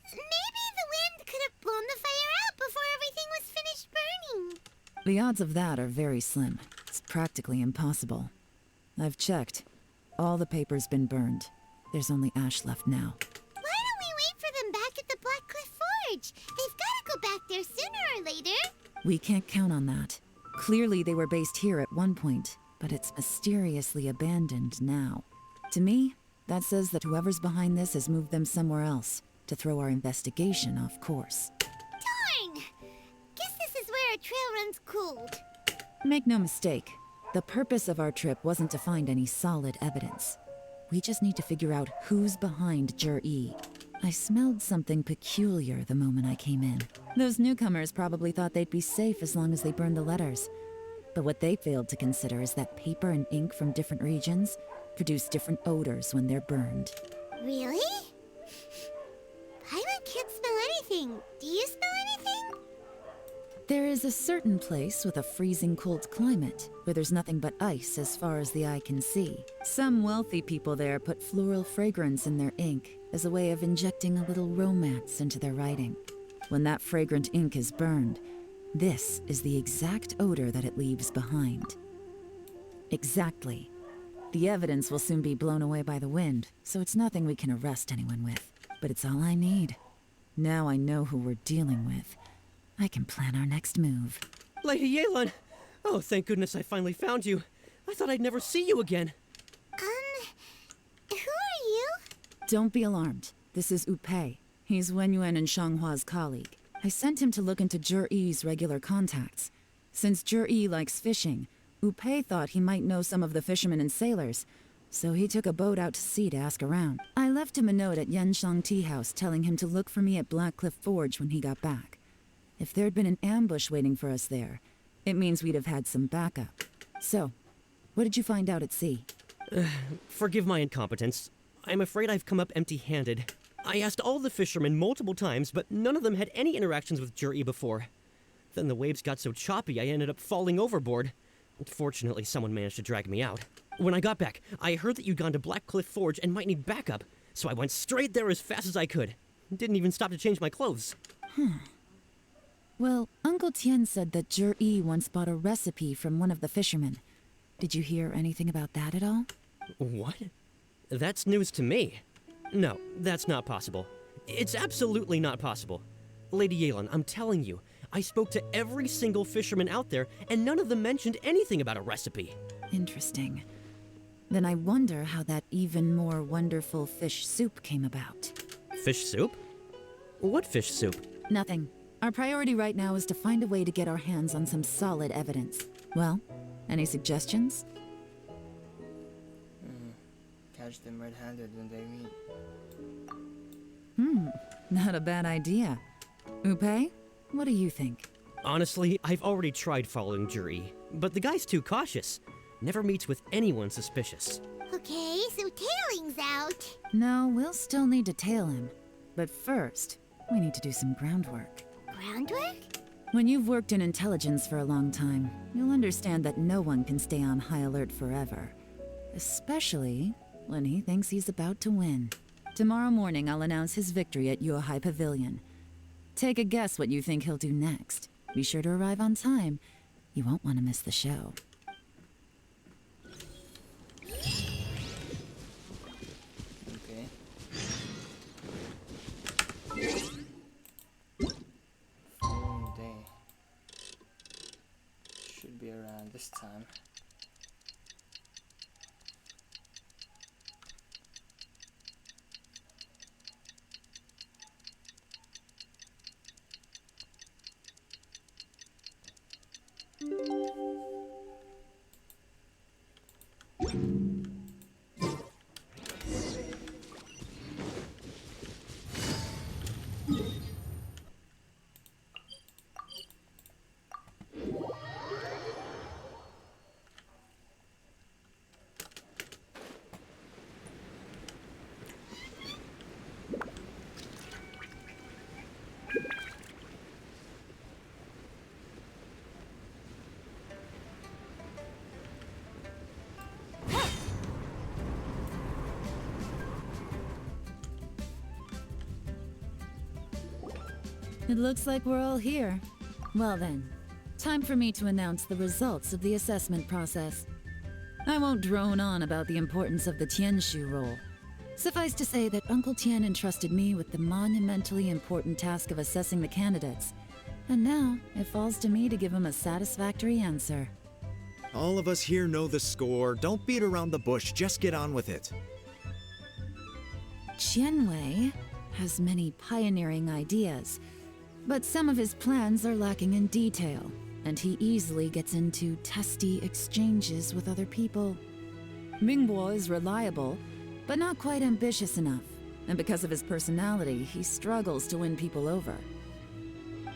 Maybe the wind could have blown the fire out before everything was finished burning. The odds of that are very slim. It's practically impossible. I've checked. All the paper's been burned. There's only ash left now. Why don't we wait for them back at the Black Cliff Forge? They've got to go back there sooner or later. We can't count on that. Clearly they were based here at one point, but it's mysteriously abandoned now. To me, that says that whoever's behind this has moved them somewhere else to throw our investigation off course. Darn! Guess this is where a trail runs cold. Make no mistake, the purpose of our trip wasn't to find any solid evidence. We just need to figure out who's behind Jur-E. I smelled something peculiar the moment I came in. Those newcomers probably thought they'd be safe as long as they burned the letters. But what they failed to consider is that paper and ink from different regions produce different odors when they're burned. Really? Paimon can't smell anything. Do you smell anything? There is a certain place with a freezing cold climate where there's nothing but ice as far as the eye can see. Some wealthy people there put floral fragrance in their ink as a way of injecting a little romance into their writing. When that fragrant ink is burned, this is the exact odor that it leaves behind. Exactly. The evidence will soon be blown away by the wind, so it's nothing we can arrest anyone with. But it's all I need. Now I know who we're dealing with. I can plan our next move. Lady Yelan! Oh, thank goodness I finally found you. I thought I'd never see you again. Who are you? Don't be alarmed. This is Upei. He's Wenyuan and Shanghua's colleague. I sent him to look into Jur-E's regular contacts. Since Jur-E likes fishing, Upei thought he might know some of the fishermen and sailors, so he took a boat out to sea to ask around. I left him a note at Yanshang Tea House telling him to look for me at Black Cliff Forge when he got back. If there'd been an ambush waiting for us there, it means we'd have had some backup. So, what did you find out at sea? Forgive my incompetence. I'm afraid I've come up empty-handed. I asked all the fishermen multiple times, but none of them had any interactions with Jur-E before. Then the waves got so choppy I ended up falling overboard. Fortunately, someone managed to drag me out. When I got back, I heard that you'd gone to Black Cliff Forge and might need backup, so I went straight there as fast as I could. Didn't even stop to change my clothes. Well, Uncle Tien said that Jur-E once bought a recipe from one of the fishermen. Did you hear anything about that at all? What? That's news to me. No, that's not possible. It's absolutely not possible. Lady Yelan, I'm telling you, I spoke to every single fisherman out there, and none of them mentioned anything about a recipe. Interesting. Then I wonder how that even more wonderful fish soup came about. Fish soup? What fish soup? Nothing. Our priority right now is to find a way to get our hands on some solid evidence. Well, Any suggestions? Catch them red-handed when they meet. Not a bad idea. Upe, what do you think? Honestly, I've already tried following Juri, but the guy's too cautious. Never meets with anyone suspicious. Okay, so tailing's out. No, we'll still need to tail him. But first, we need to do some groundwork. Groundwork? When you've worked in intelligence for a long time, you'll understand that no one can stay on high alert forever. Especially when he thinks he's about to win. Tomorrow morning, I'll announce his victory at Yohai Pavilion. Take a guess what you think he'll do next. Be sure to arrive on time. You won't want to miss the show. Okay. Following day. Should be around this time. It looks like we're all here. Well then, time for me to announce the results of the assessment process. I won't drone on about the importance of the Tianshu role. Suffice to say that Uncle Tien entrusted me with the monumentally important task of assessing the candidates. And now, it falls to me to give him a satisfactory answer. All of us here know the score. Don't beat around the bush, just get on with it. Qianwei has many pioneering ideas, but some of his plans are lacking in detail, and he easily gets into testy exchanges with other people. Mingbo is reliable, but not quite ambitious enough, and because of his personality, he struggles to win people over.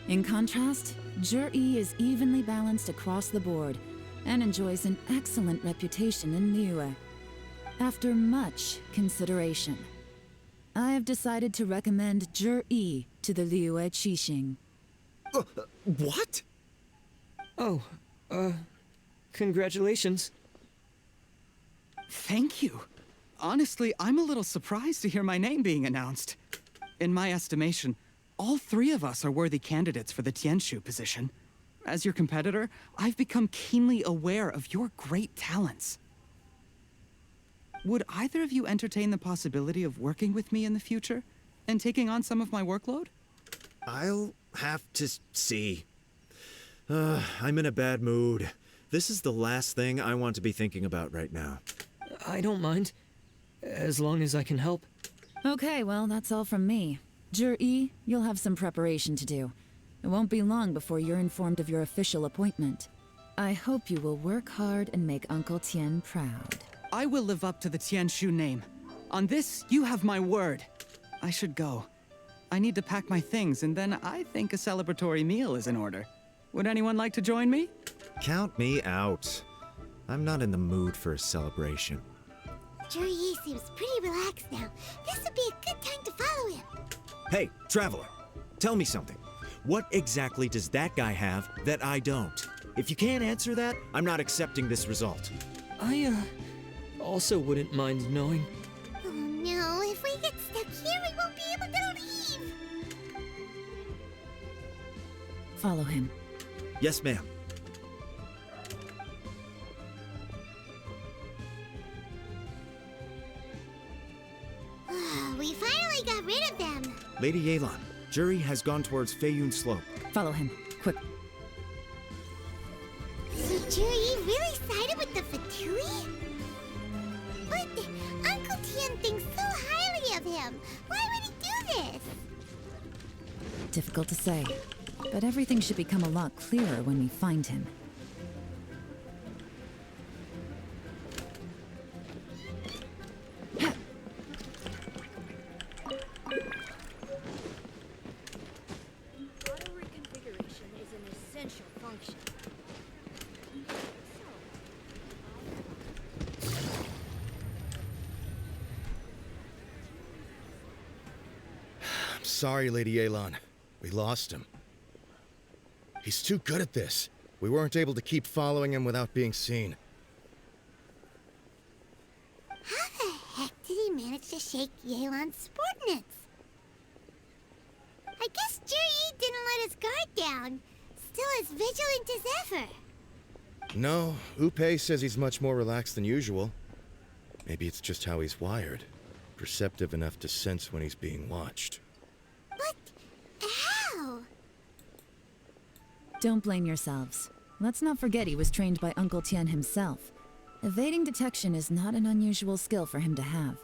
In contrast, Zhi is evenly balanced across the board, and enjoys an excellent reputation in Liyue. After much consideration, I have decided to recommend Zhi to the Liyue Qixing. What? Oh, congratulations. Thank you. Honestly, I'm a little surprised to hear my name being announced. In my estimation, all three of us are worthy candidates for the Tianshu position. As your competitor, I've become keenly aware of your great talents. Would either of you entertain the possibility of working with me in the future and taking on some of my workload? I'll have to see. I'm in a bad mood. This is the last thing I want to be thinking about right now. I don't mind, as long as I can help. Okay, well, that's all from me. Zhi, you'll have some preparation to do. It won't be long before you're informed of your official appointment. I hope you will work hard and make Uncle Tien proud. I will live up to the Tianshu name. On this, you have my word. I should go. I need to pack my things, and then I think a celebratory meal is in order. Would anyone like to join me? Count me out. I'm not in the mood for a celebration. Zhi seems pretty relaxed now. This would be a good time to follow him. Hey, Traveler, tell me something. What exactly does that guy have that I don't? If you can't answer that, I'm not accepting this result. I, also wouldn't mind knowing. Oh no, if we get stuck here, we won't be able to leave. Follow him. Yes, ma'am. We finally got rid of them. Lady Yelan, Zhi has gone towards Feiyun Slope. Follow him, quick. So Zhi really sided with the Fatui? But Uncle Tien thinks so highly of him. Why would he do this? Difficult to say, but everything should become a lot clearer when we find him. essential function. I'm sorry, Lady Yelan. We lost him. He's too good at this. We weren't able to keep following him without being seen. How the heck did he manage to shake Yelan's subordinates? I guess Juri didn't let his guard down. Still as vigilant as ever. No, Upe says he's much more relaxed than usual. Maybe it's just how he's wired. Perceptive enough to sense when he's being watched. But how? Don't blame yourselves. Let's not forget he was trained by Uncle Tien himself. Evading detection is not an unusual skill for him to have.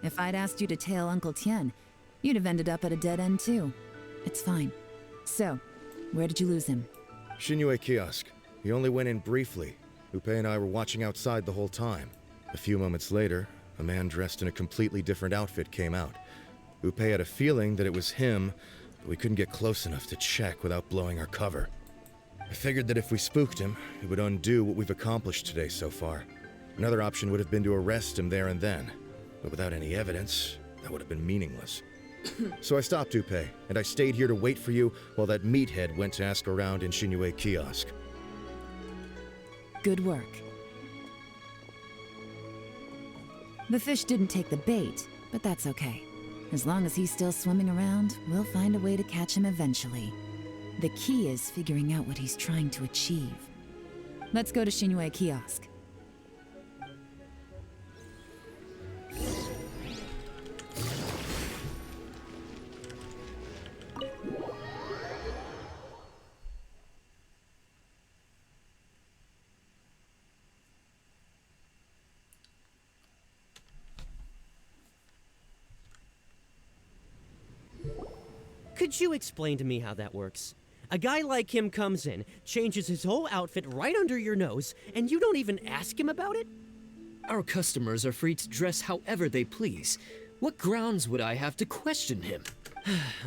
If I'd asked you to tail Uncle Tien, you'd have ended up at a dead end too. It's fine. So, where did you lose him? Shinyue Kiosk. He only went in briefly. Upe and I were watching outside the whole time. A few moments later, a man dressed in a completely different outfit came out. Upe had a feeling that it was him, but we couldn't get close enough to check without blowing our cover. I figured that if we spooked him, it would undo what we've accomplished today so far. Another option would have been to arrest him there and then, but without any evidence, that would have been meaningless. So I stopped Upe, and I stayed here to wait for you while that meathead went to ask around in Shinyue Kiosk. Good work. The fish didn't take the bait, but that's okay. As long as he's still swimming around, we'll find a way to catch him eventually. The key is figuring out what he's trying to achieve. Let's go to Shinyue Kiosk. Could you explain to me how that works? A guy like him comes in, changes his whole outfit right under your nose, and you don't even ask him about it? Our customers are free to dress however they please. What grounds would I have to question him?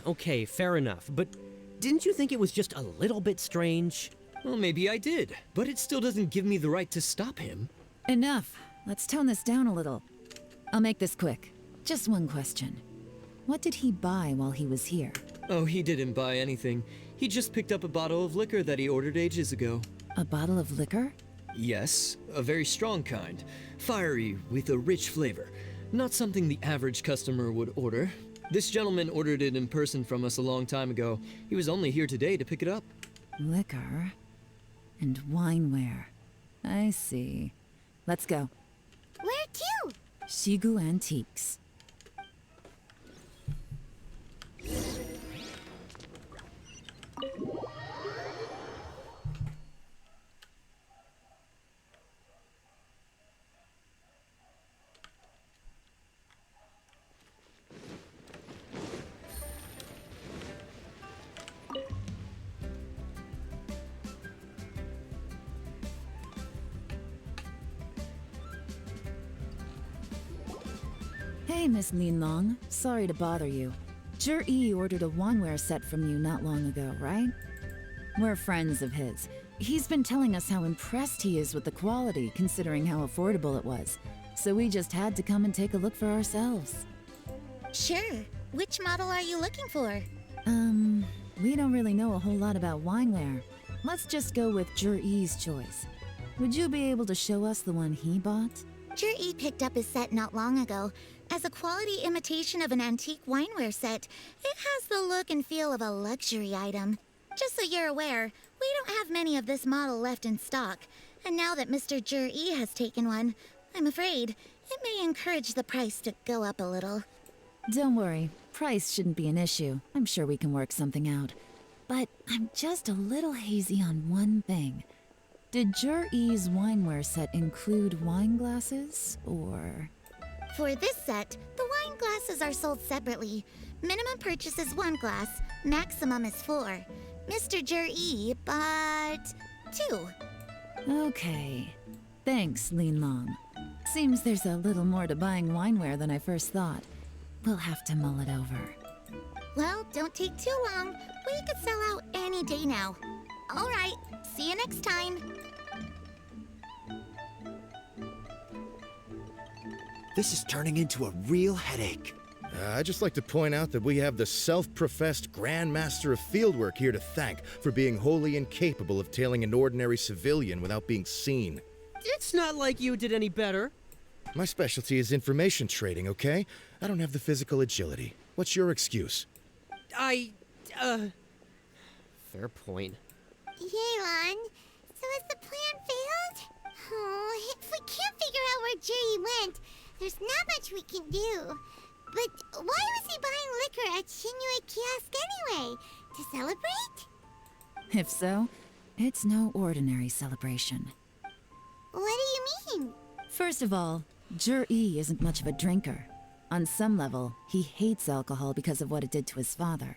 Okay, fair enough, but didn't you think it was just a little bit strange? Well, maybe I did, but it still doesn't give me the right to stop him. Enough. Let's tone this down a little. I'll make this quick. Just one question. What did he buy while he was here? Oh, he didn't buy anything. He just picked up a bottle of liquor that he ordered ages ago. A bottle of liquor? Yes, a very strong kind. Fiery, with a rich flavor. Not something the average customer would order. This gentleman ordered it in person from us a long time ago. He was only here today to pick it up. Liquor and wineware. I see. Let's go. Where to? Shigu Antiques. Hey, Miss Lin Long. Sorry to bother you. Zhi ordered a wanware set from you not long ago, right? We're friends of his. He's been telling us how impressed he is with the quality, considering how affordable it was. So we just had to come and take a look for ourselves. Sure. Which model are you looking for? We don't really know a whole lot about wineware. Let's just go with Zhi's choice. Would you be able to show us the one he bought? Juri picked up his set not long ago. As a quality imitation of an antique wineware set, it has the look and feel of a luxury item. Just so you're aware, we don't have many of this model left in stock. And now that Mr. Juri has taken one, I'm afraid it may encourage the price to go up a little. Don't worry, price shouldn't be an issue. I'm sure we can work something out. But I'm just a little hazy on one thing. Did Juri's wineware set include wine glasses, or...? For this set, the wine glasses are sold separately. Minimum purchase is 1 glass, maximum is 4. Mr. Juri bought 2. Okay. Thanks, Lin Long. Seems there's a little more to buying wineware than I first thought. We'll have to mull it over. Well, don't take too long. We could sell out any day now. All right, see you next time. This is turning into a real headache. I'd just like to point out that we have the self-professed Grand Master of Fieldwork here to thank for being wholly incapable of tailing an ordinary civilian without being seen. It's not like you did any better. My specialty is information trading, okay? I don't have the physical agility. What's your excuse? Fair point. Yelan, so has the plan failed? Oh, if we can't figure out where Jerry went, there's not much we can do. But why was he buying liquor at Shinue Kiosk anyway? To celebrate? If so, it's no ordinary celebration. What do you mean? First of all, Jur-E isn't much of a drinker. On some level, he hates alcohol because of what it did to his father.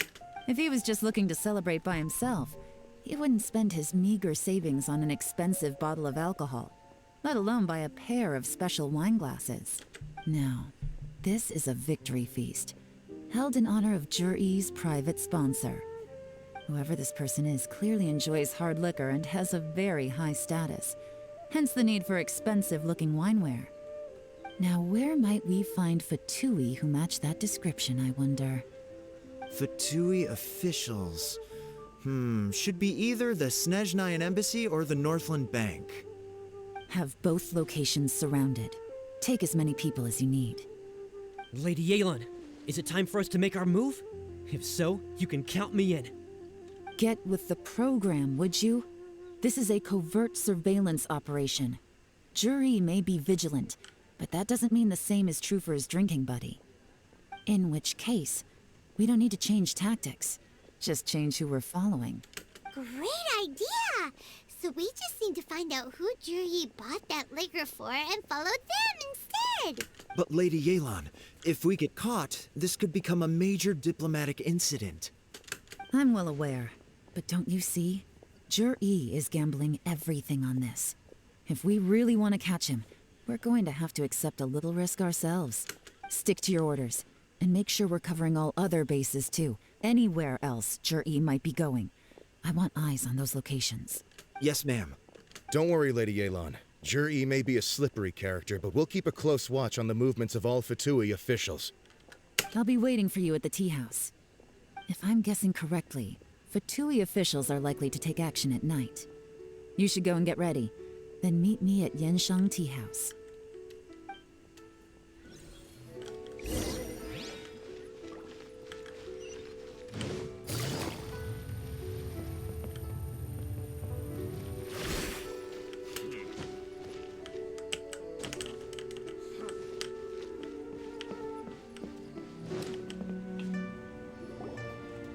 If he was just looking to celebrate by himself, he wouldn't spend his meager savings on an expensive bottle of alcohol, let alone buy a pair of special wine glasses. No, this is a victory feast, held in honor of Jur-E's private sponsor. Whoever this person is clearly enjoys hard liquor and has a very high status, hence the need for expensive-looking wineware. Now, where might we find Fatui who match that description, I wonder? Fatui officials. Should be either the Snezhnayan Embassy or the Northland Bank. Have both locations surrounded. Take as many people as you need. Lady Yelan, is it time for us to make our move? If so, you can count me in. Get with the program, would you? This is a covert surveillance operation. Jur-E may be vigilant, but that doesn't mean the same is true for his drinking buddy. In which case, we don't need to change tactics. Just change who we're following. Great idea! So we just need to find out who Jur-E bought that liquor for and follow them instead! But Lady Yelan, if we get caught, this could become a major diplomatic incident. I'm well aware, but don't you see? Jur-E is gambling everything on this. If we really want to catch him, we're going to have to accept a little risk ourselves. Stick to your orders, and make sure we're covering all other bases too. Anywhere else Jur-E might be going. I want eyes on those locations. Yes, ma'am. Don't worry, Lady Yelan. Jur-E may be a slippery character, but we'll keep a close watch on the movements of all Fatui officials. I'll be waiting for you at the tea house. If I'm guessing correctly, Fatui officials are likely to take action at night. You should go and get ready. Then meet me at Yenshang Tea House.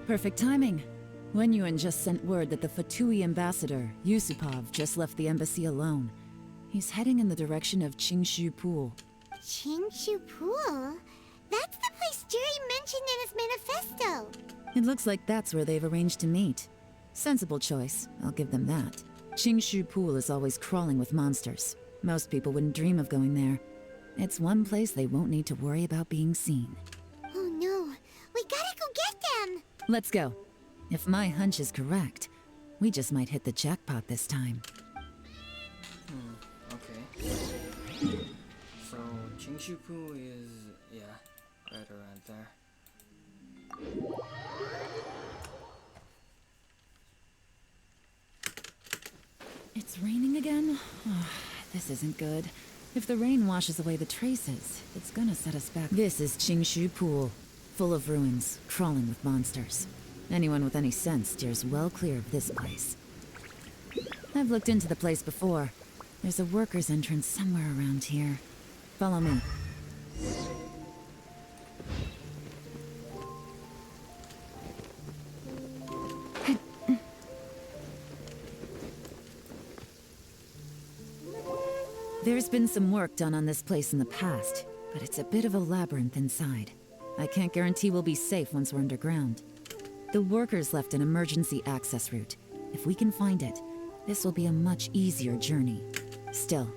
Perfect timing. Wenyuan just sent word that the Fatui ambassador, Yusupov, just left the embassy alone. He's heading in the direction of Qingshu Pool. Qingshu Pool? That's the place Jerry mentioned in his manifesto. It looks like that's where they've arranged to meet. Sensible choice, I'll give them that. Qingshu Pool is always crawling with monsters. Most people wouldn't dream of going there. It's one place they won't need to worry about being seen. Oh no, we gotta go get them! Let's go. If my hunch is correct, we just might hit the jackpot this time. Okay. So, Qingshupu is, yeah, right around there. It's raining again? Oh, this isn't good. If the rain washes away the traces, it's gonna set us back. This is Qingshu Pool, full of ruins, crawling with monsters. Anyone with any sense steers well clear of this place. I've looked into the place before. There's a worker's entrance somewhere around here. Follow me. There's been some work done on this place in the past, but it's a bit of a labyrinth inside. I can't guarantee we'll be safe once we're underground. The workers left an emergency access route. If we can find it, this will be a much easier journey. Still,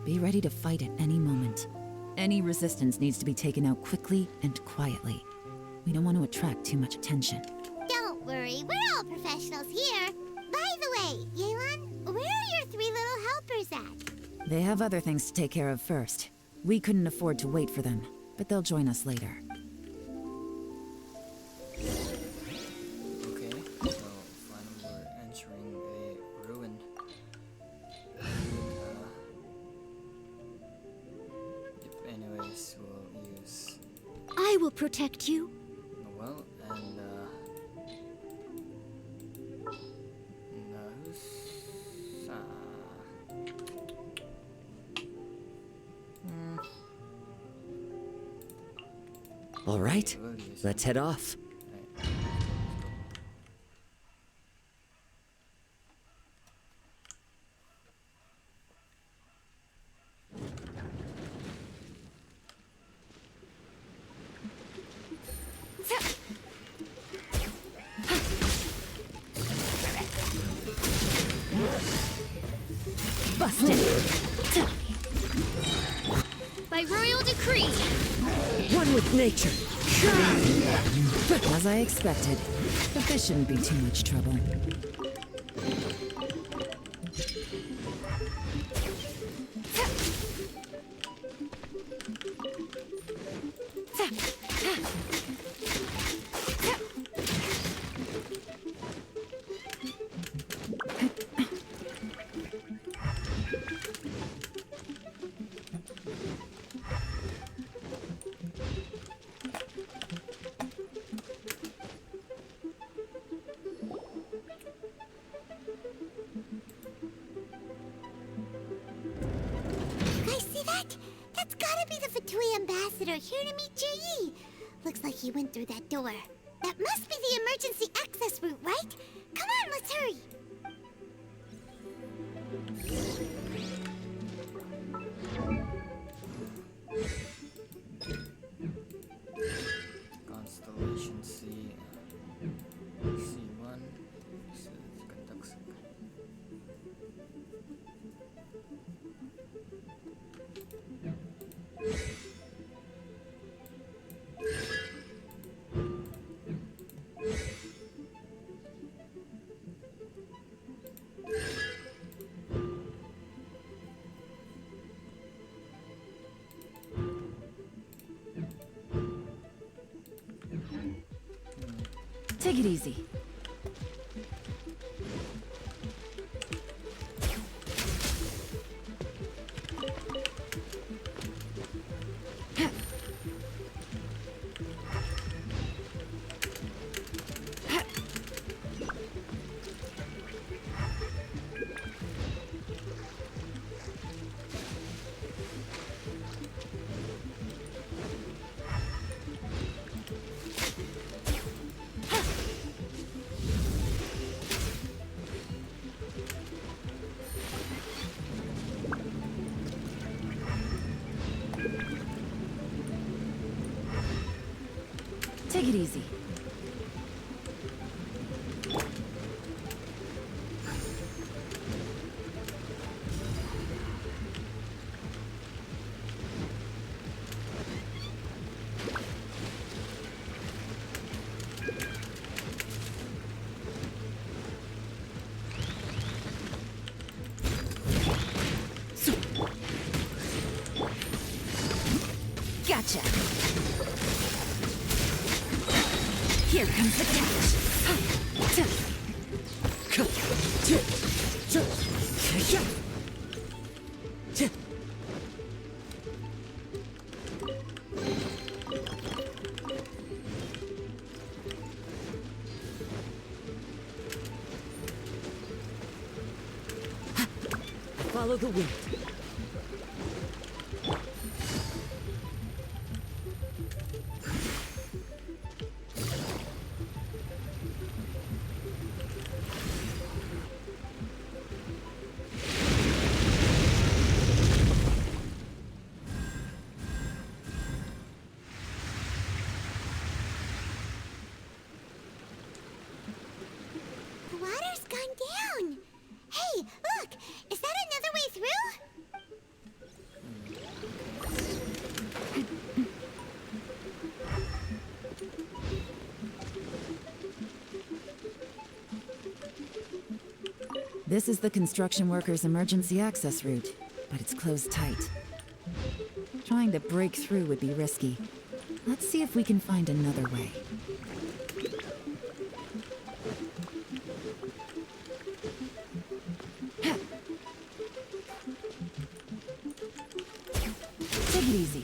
be ready to fight at any moment. Any resistance needs to be taken out quickly and quietly. We don't want to attract too much attention. Don't worry, we're all professionals here. By the way, They have other things to take care of first. We couldn't afford to wait for them, but they'll join us later. Okay, so finally we're entering a ruined. Anyways, we'll use. I will protect you. Well, and who's All right, let's head off. Busted! By royal decree. One with nature. As I expected, but this shouldn't be too much trouble. Ambassador here to meet Ji. Looks like he went through that door. That must be the emergency access route, right? Come on, let's hurry. Constellation C. C1. Take it easy. Take it easy. Gotcha. Here comes the catch. Follow the wind. The water's gone down. Hey, look! Is that another way through? This is the construction workers' emergency access route. but it's closed tight. Trying to break through would be risky. Let's see if we can find another way. Take it easy.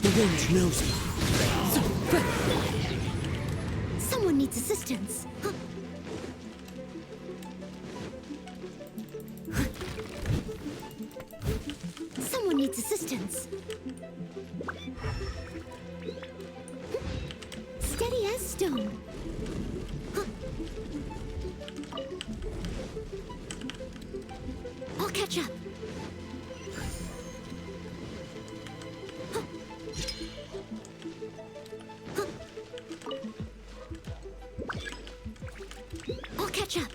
The wind knows me. Someone needs assistance. Huh? Someone needs assistance. Steady as stone. Huh? I'll catch up. I'll catch up.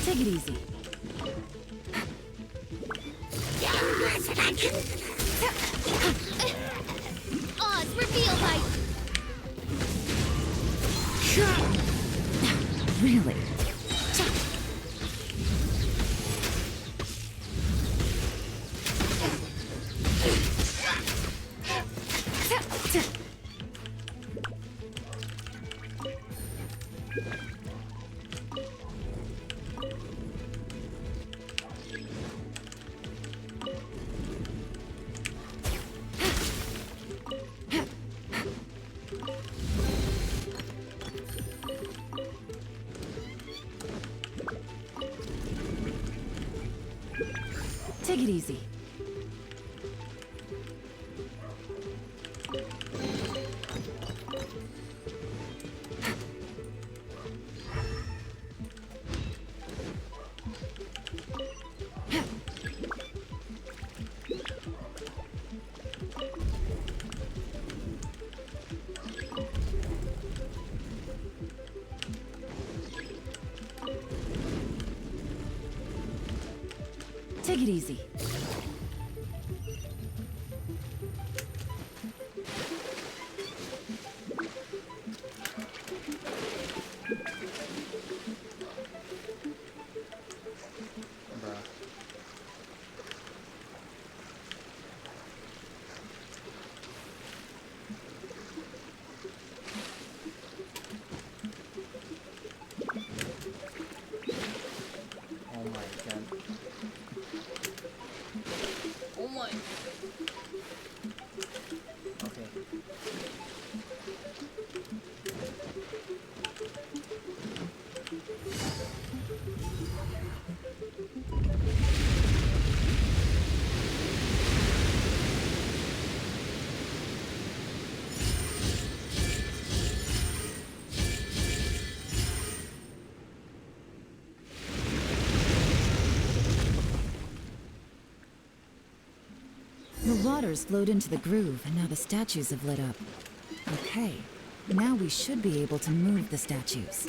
Take it easy. Oz, reveal height! Really? Take it easy. Take it easy. Oh my god. Oh my. Okay. The water's flowed into the groove, and now the statues have lit up. Okay, now we should be able to move the statues.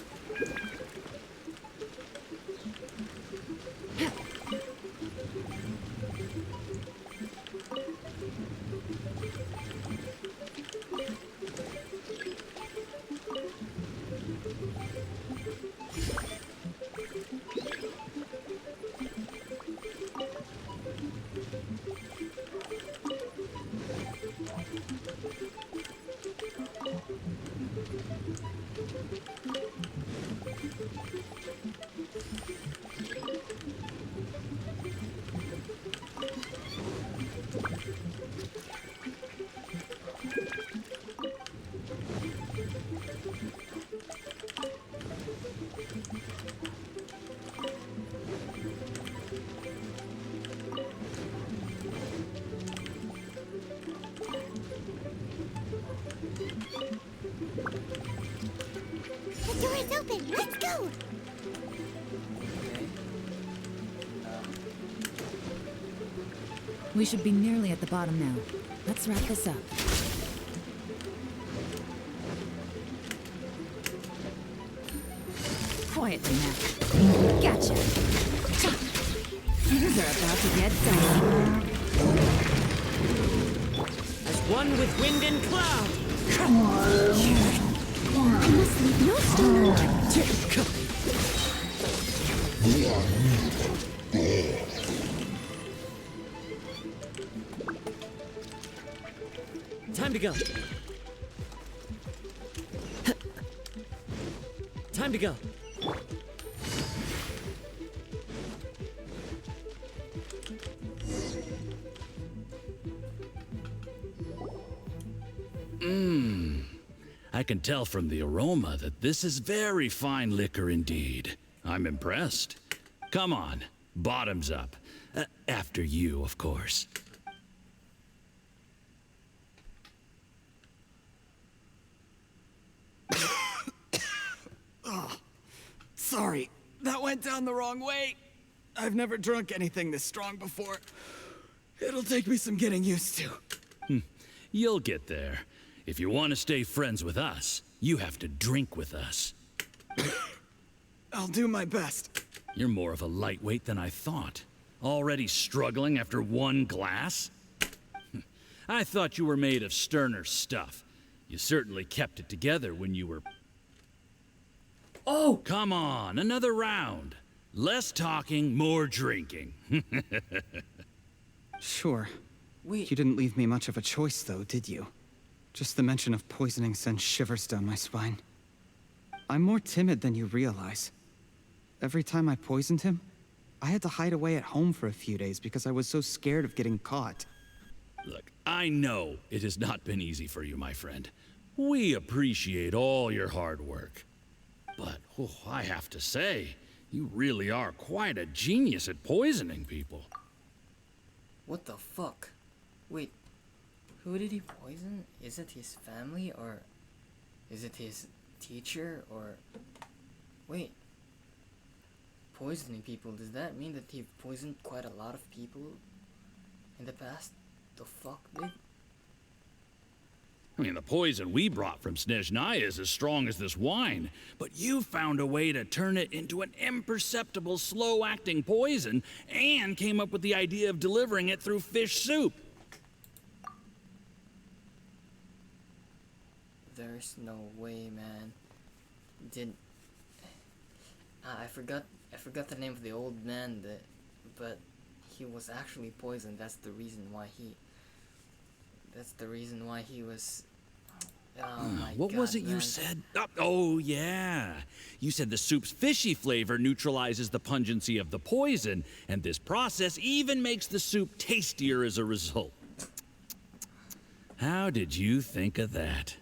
The door is open. Let's go. Okay. We should be nearly at the bottom now. Let's wrap this up. Quietly now. Gotcha. Things are about to get dicey. As one with wind and cloud. I must leave no stone unturned. Time to go. Time to go. I can tell from the aroma that this is very fine liquor indeed. I'm impressed. Come on, bottoms up. After you, of course. Oh, sorry. That went down the wrong way. I've never drunk anything this strong before. It'll take me some getting used to. You'll get there. If you want to stay friends with us, you have to drink with us. I'll do my best. You're more of a lightweight than I thought. Already struggling after one glass? I thought you were made of sterner stuff. You certainly kept it together when you were... Oh! Come on, another round. Less talking, more drinking. Sure. Wait. You didn't leave me much of a choice, though, did you? Just the mention of poisoning sends shivers down my spine. I'm more timid than you realize. Every time I poisoned him, I had to hide away at home for a few days because I was so scared of getting caught. Look, I know it has not been easy for you, my friend. We appreciate all your hard work. But, I have to say, you really are quite a genius at poisoning people. What the fuck? Wait, who did he poison? Is it his family, or is it his teacher, or... Wait. Poisoning people, does that mean that he poisoned quite a lot of people in the past? The fuck, dude? I mean, the poison we brought from Snezhnaya is as strong as this wine, but you found a way to turn it into an imperceptible, slow-acting poison, and came up with the idea of delivering it through fish soup. There's no way, man. I forgot the name of the old man, but he was actually poisoned. That's the reason why he was... Oh my what God, was it man. you said? Oh, yeah. You said the soup's fishy flavor neutralizes the pungency of the poison, and this process even makes the soup tastier as a result. How did you think of that?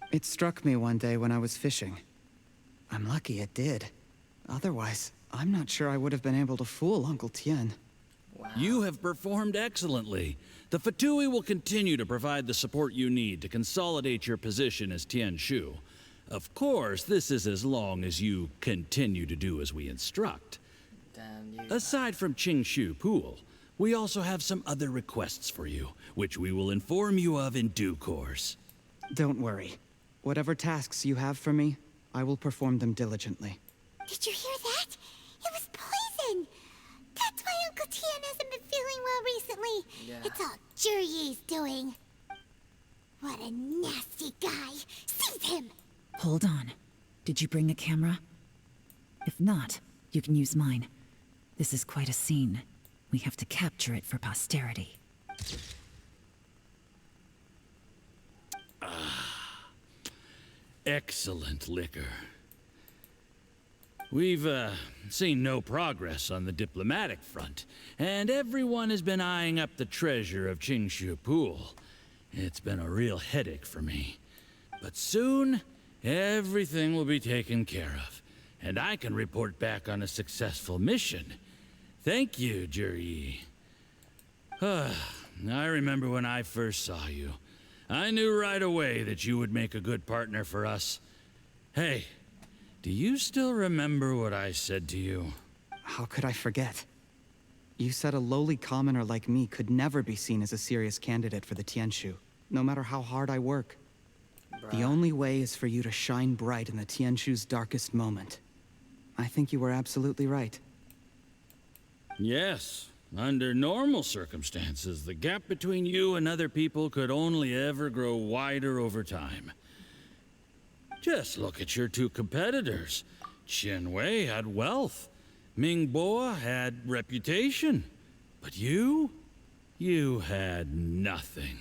It struck me one day when I was fishing. I'm lucky it did. Otherwise, I'm not sure I would have been able to fool Uncle Tien. Wow. You have performed excellently. The Fatui will continue to provide the support you need to consolidate your position as Tien Shu. Of course, this is as long as you continue to do as we instruct. Damn you. Aside from Qing Shu Pool, we also have some other requests for you, which we will inform you of in due course. Don't worry. Whatever tasks you have for me, I will perform them diligently. Did you hear that? It was poison. That's why Uncle Tien hasn't been feeling well recently. Yeah. It's all Jurye's doing. What a nasty guy. Seize him. Hold on. Did you bring a camera? If not, you can use mine. This is quite a scene. We have to capture it for posterity. Excellent liquor. We've, seen no progress on the diplomatic front, and everyone has been eyeing up the treasure of Qingshu Pool. It's been a real headache for me. But soon, everything will be taken care of, and I can report back on a successful mission. Thank you, Juri. I remember when I first saw you. I knew right away that you would make a good partner for us. Hey, do you still remember what I said to you? How could I forget? You said a lowly commoner like me could never be seen as a serious candidate for the Tianshu, no matter how hard I work. The only way is for you to shine bright in the Tianshu's darkest moment. I think you were absolutely right. Yes. Under normal circumstances, the gap between you and other people could only ever grow wider over time. Just look at your two competitors. Qianwei had wealth. Mingbo had reputation. But you had nothing.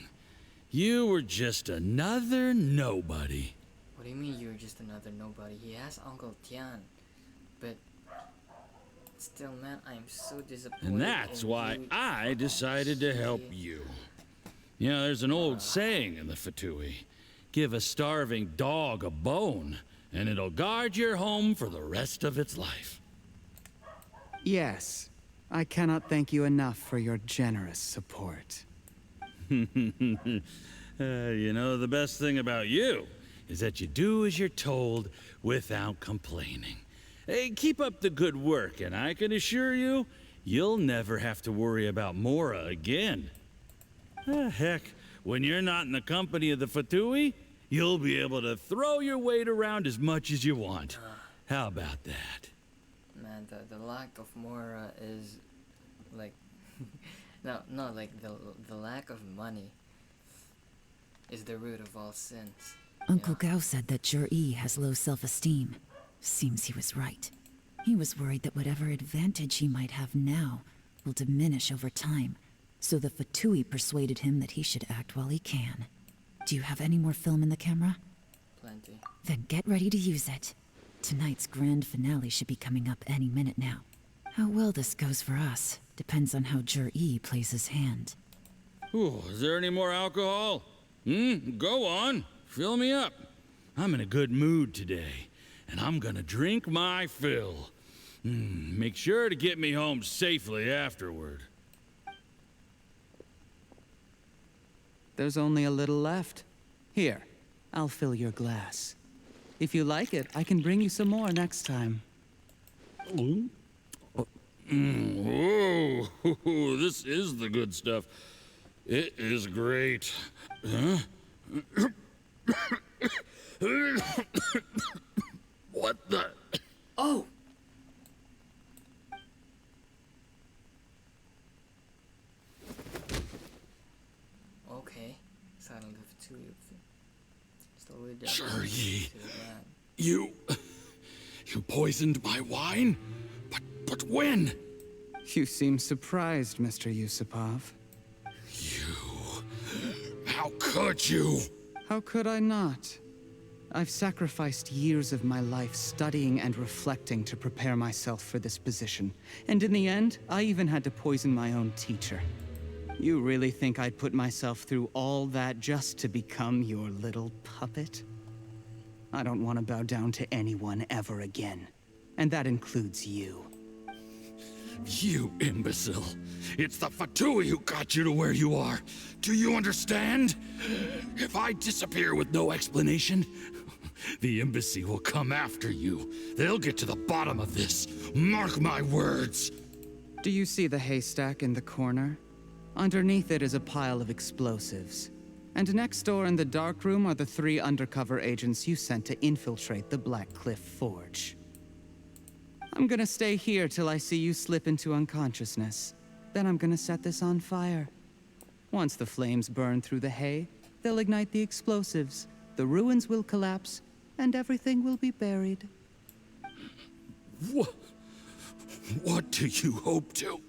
You were just another nobody. What do you mean you were just another nobody? He has Uncle Tian. But still, man, I am so disappointed. And that's why I decided to help you. You know, there's an old saying in the Fatui. Give a starving dog a bone, and it'll guard your home for the rest of its life. Yes. I cannot thank you enough for your generous support. You know, the best thing about you is that you do as you're told without complaining. Hey, keep up the good work, and I can assure you, you'll never have to worry about Mora again. Heck, when you're not in the company of the Fatui, you'll be able to throw your weight around as much as you want. How about that? Man, the lack of Mora is like no, like the lack of money is the root of all sins. Uncle Gao said that Jur-E has low self-esteem. Seems he was right. He was worried that whatever advantage he might have now will diminish over time, so the Fatui persuaded him that he should act while he can. Do you have any more film in the camera? Plenty. Then get ready to use it. Tonight's grand finale should be coming up any minute now. How well this goes for us depends on how Jur-E plays his hand. Ooh, is there any more alcohol? Go on. Fill me up. I'm in a good mood today, and I'm gonna drink my fill. Make sure to get me home safely afterward. There's only a little left. Here, I'll fill your glass. If you like it, I can bring you some more next time. Whoa, this is the good stuff. It is great. Huh? What the? Oh! Okay. Silent of 2 slowly down. Jur-E, you poisoned my wine? But when? You seem surprised, Mr. Yusupov. How could you? How could I not? I've sacrificed years of my life studying and reflecting to prepare myself for this position. And in the end, I even had to poison my own teacher. You really think I'd put myself through all that just to become your little puppet? I don't want to bow down to anyone ever again. And that includes you. You imbecile. It's the Fatui who got you to where you are. Do you understand? If I disappear with no explanation, the embassy will come after you. They'll get to the bottom of this. Mark my words. Do you see the haystack in the corner? Underneath it is a pile of explosives. And next door in the dark room are the 3 undercover agents you sent to infiltrate the Black Cliff Forge. I'm gonna stay here till I see you slip into unconsciousness. Then I'm gonna set this on fire. Once the flames burn through the hay, they'll ignite the explosives, the ruins will collapse, and everything will be buried. What do you hope to?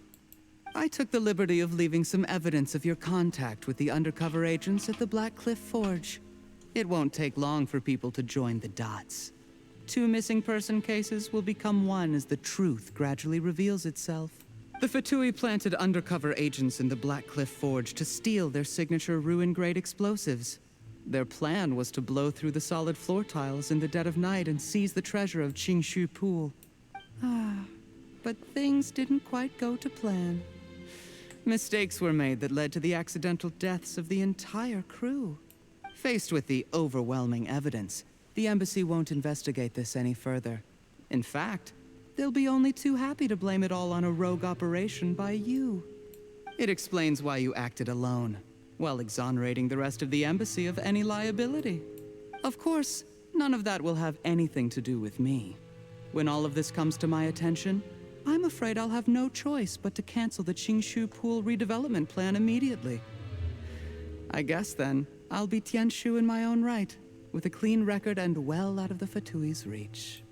I took the liberty of leaving some evidence of your contact with the undercover agents at the Black Cliff Forge. It won't take long for people to join the dots. 2 missing person cases will become one as the truth gradually reveals itself. The Fatui planted undercover agents in the Black Cliff Forge to steal their signature ruin-grade explosives. Their plan was to blow through the solid floor tiles in the dead of night and seize the treasure of Qingshu Pool. But things didn't quite go to plan. Mistakes were made that led to the accidental deaths of the entire crew. Faced with the overwhelming evidence, the embassy won't investigate this any further. In fact, they'll be only too happy to blame it all on a rogue operation by you. It explains why you acted alone, while exonerating the rest of the embassy of any liability. Of course, none of that will have anything to do with me. When all of this comes to my attention, I'm afraid I'll have no choice but to cancel the Qingshu Pool redevelopment plan immediately. I guess then, I'll be Tianshu in my own right, with a clean record and well out of the Fatui's reach.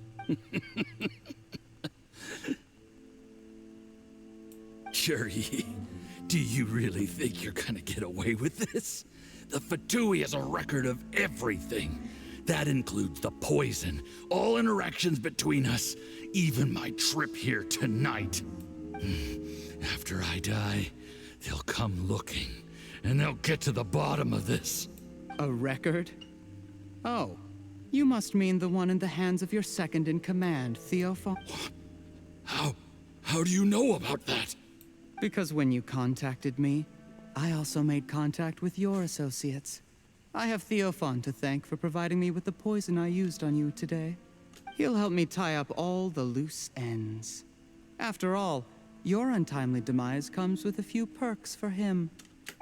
Shuri, do you really think you're gonna get away with this? The Fatui has a record of everything. That includes the poison, all interactions between us, even my trip here tonight. After I die, they'll come looking, and they'll get to the bottom of this. A record? Oh, you must mean the one in the hands of your second-in-command, Theophon. How do you know about that? Because when you contacted me, I also made contact with your associates. I have Theophon to thank for providing me with the poison I used on you today. He'll help me tie up all the loose ends. After all, your untimely demise comes with a few perks for him.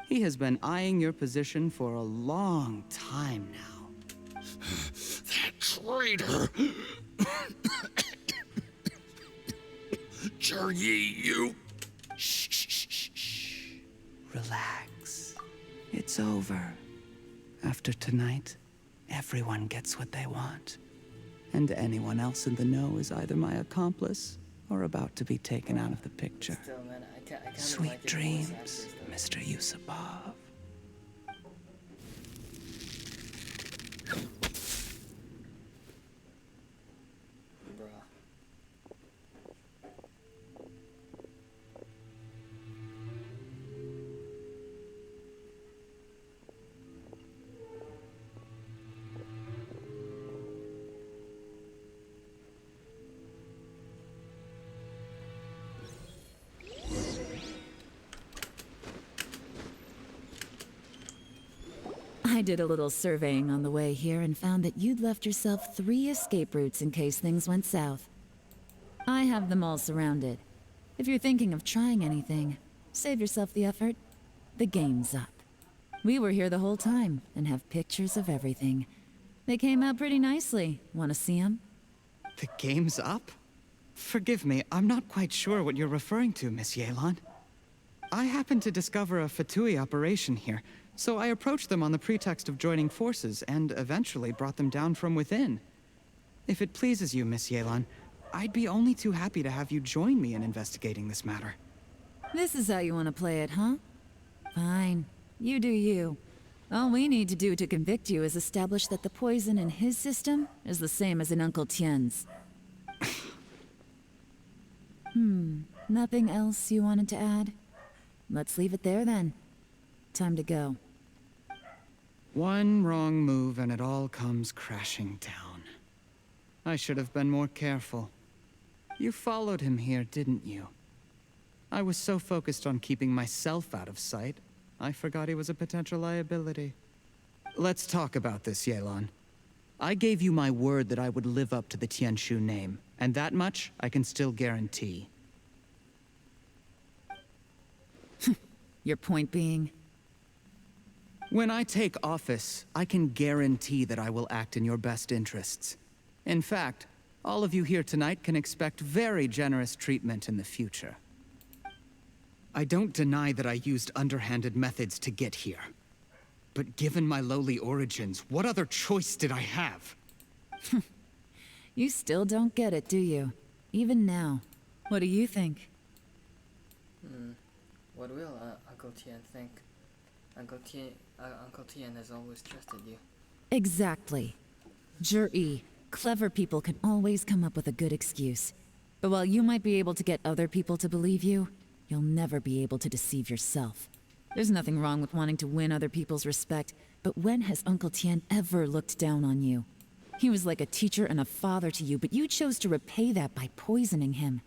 He has been eyeing your position for a long time now. That traitor! Juryi, you... Shh. Relax. It's over. After tonight, everyone gets what they want. And anyone else in the know is either my accomplice or about to be taken out of the picture. Still, man, I kinda Sweet like it dreams, Mr. Yusupov. Bruh. I did a little surveying on the way here and found that you'd left yourself 3 escape routes in case things went south. I have them all surrounded. If you're thinking of trying anything, save yourself the effort. The game's up. We were here the whole time and have pictures of everything. They came out pretty nicely. Want to see them? The game's up? Forgive me, I'm not quite sure what you're referring to, Miss Yelan. I happened to discover a Fatui operation here, so I approached them on the pretext of joining forces and eventually brought them down from within. If it pleases you, Miss Yelan, I'd be only too happy to have you join me in investigating this matter. This is how you want to play it, huh? Fine. You do you. All we need to do to convict you is establish that the poison in his system is the same as in Uncle Tien's. Nothing else you wanted to add? Let's leave it there then. Time to go. One wrong move and it all comes crashing down. I should have been more careful. You followed him here, didn't you? I was so focused on keeping myself out of sight, I forgot he was a potential liability. Let's talk about this, Yelan. I gave you my word that I would live up to the Tianshu name, and that much I can still guarantee. Your point being? When I take office, I can guarantee that I will act in your best interests. In fact, all of you here tonight can expect very generous treatment in the future. I don't deny that I used underhanded methods to get here. But given my lowly origins, what other choice did I have? You still don't get it, do you? Even now. What do you think? What will Uncle Tien think? Uncle Tien has always trusted you. Exactly. Jur-E, Clever people can always come up with a good excuse. But while you might be able to get other people to believe you, you'll never be able to deceive yourself. There's nothing wrong with wanting to win other people's respect, but when has Uncle Tien ever looked down on you? He was like a teacher and a father to you, but you chose to repay that by poisoning him.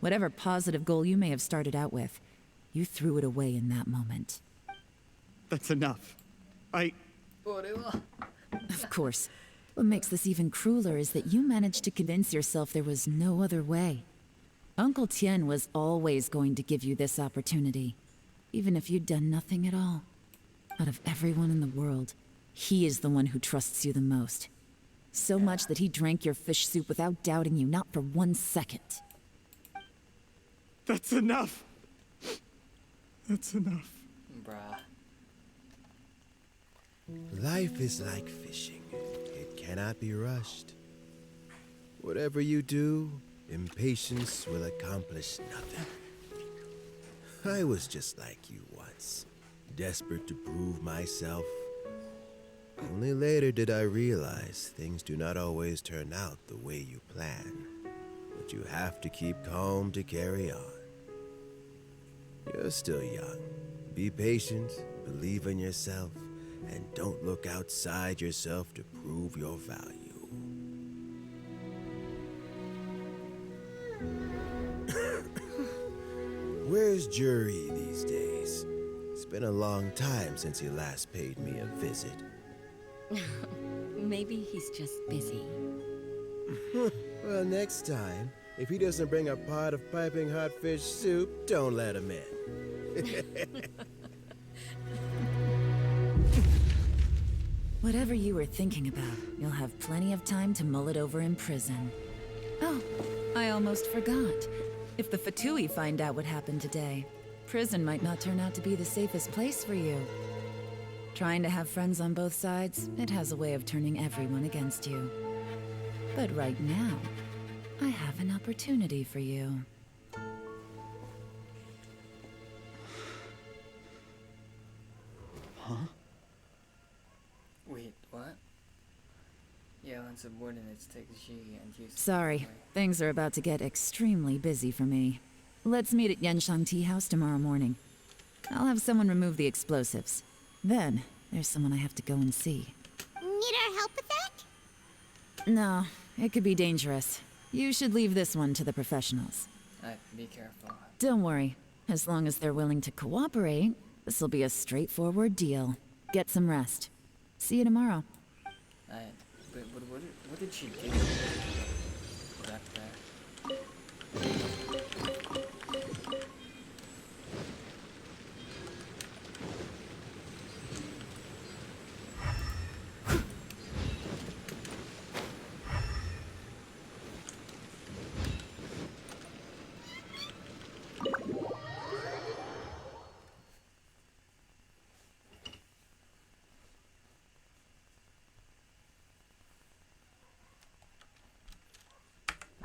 Whatever positive goal you may have started out with, you threw it away in that moment. That's enough. Of course. What makes this even crueler is that you managed to convince yourself there was no other way. Uncle Tien was always going to give you this opportunity, even if you'd done nothing at all. Out of everyone in the world, he is the one who trusts you the most. So much that he drank your fish soup without doubting you, not for 1 second. That's enough. That's enough. Bruh. Life is like fishing. It cannot be rushed. Whatever you do, impatience will accomplish nothing. I was just like you once, desperate to prove myself. Only later did I realize things do not always turn out the way you plan, but you have to keep calm to carry on. You're still young. Be patient, believe in yourself, and don't look outside yourself to prove your value. Where's Jury these days? It's been a long time since he last paid me a visit. Maybe he's just busy. Well, next time, if he doesn't bring a pot of piping hot fish soup, don't let him in. Whatever you were thinking about, you'll have plenty of time to mull it over in prison. Oh, I almost forgot. If the Fatui find out what happened today, prison might not turn out to be the safest place for you. Trying to have friends on both sides, it has a way of turning everyone against you. But right now, I have an opportunity for you. Huh? Wait, what? Yelan subordinates take Xi and use... Sorry, things are about to get extremely busy for me. Let's meet at Yenshang Tea House tomorrow morning. I'll have someone remove the explosives. Then, there's someone I have to go and see. Need our help with that? No, it could be dangerous. You should leave this one to the professionals. Be careful. Don't worry. As long as they're willing to cooperate, this'll be a straightforward deal. Get some rest. See you tomorrow. But what did she do? Back there.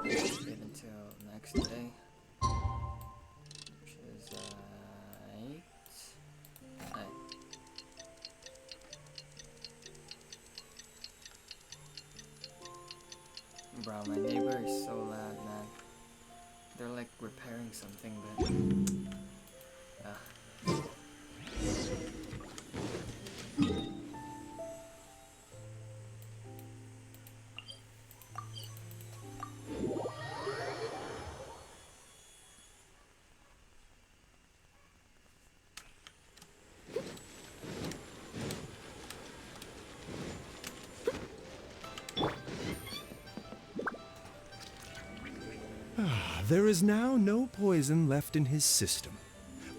Wait until next day, which is 8. Bro, my neighbor is so loud, man. They're like repairing something, but There is now no poison left in his system,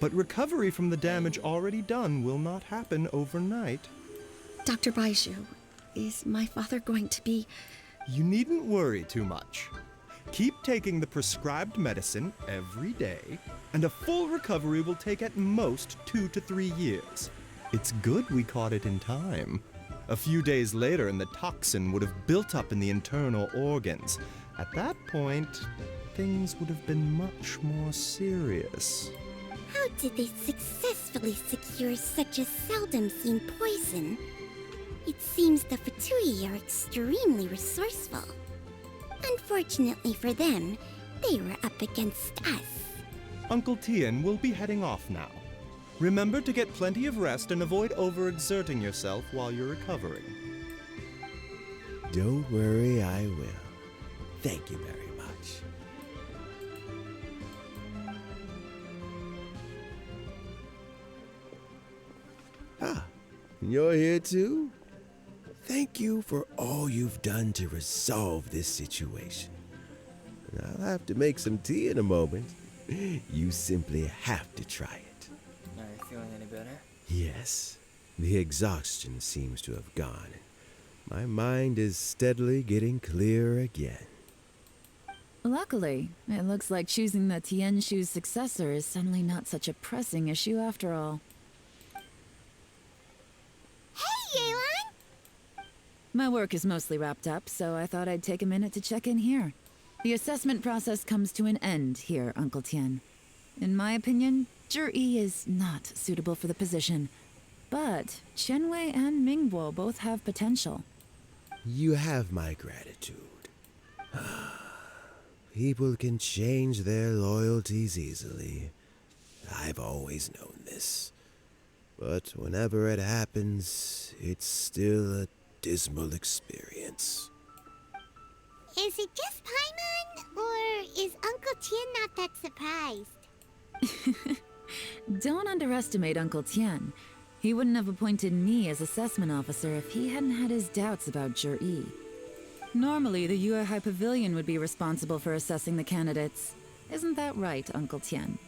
but recovery from the damage already done will not happen overnight. Dr. Baiju, is my father going to be... You needn't worry too much. Keep taking the prescribed medicine every day, and a full recovery will take at most 2 to 3 years. It's good we caught it in time. A few days later, and the toxin would have built up in the internal organs. At that point, things would have been much more serious. How did they successfully secure such a seldom seen poison? It seems the Fatui are extremely resourceful. Unfortunately for them, they were up against us. Uncle Tien will be heading off now. Remember to get plenty of rest and avoid overexerting yourself while you're recovering. Don't worry, I will. Thank you very much. Ah, you're here too? Thank you for all you've done to resolve this situation. I'll have to make some tea in a moment. You simply have to try it. Are you feeling any better? Yes, the exhaustion seems to have gone. My mind is steadily getting clearer again. Luckily, it looks like choosing the Tianshu's successor is suddenly not such a pressing issue after all. Hey, Yelan! My work is mostly wrapped up, so I thought I'd take a minute to check in here. The assessment process comes to an end here, Uncle Tien. In my opinion, Zhi is not suitable for the position, but Qianwei and Mingbo both have potential. You have my gratitude. People can change their loyalties easily. I've always known this. But whenever it happens, it's still a dismal experience. Is it just Paimon, or is Uncle Tien not that surprised? Don't underestimate Uncle Tien. He wouldn't have appointed me as assessment officer if he hadn't had his doubts about Zhi. Normally, the Yue High Pavilion would be responsible for assessing the candidates. Isn't that right, Uncle Tien?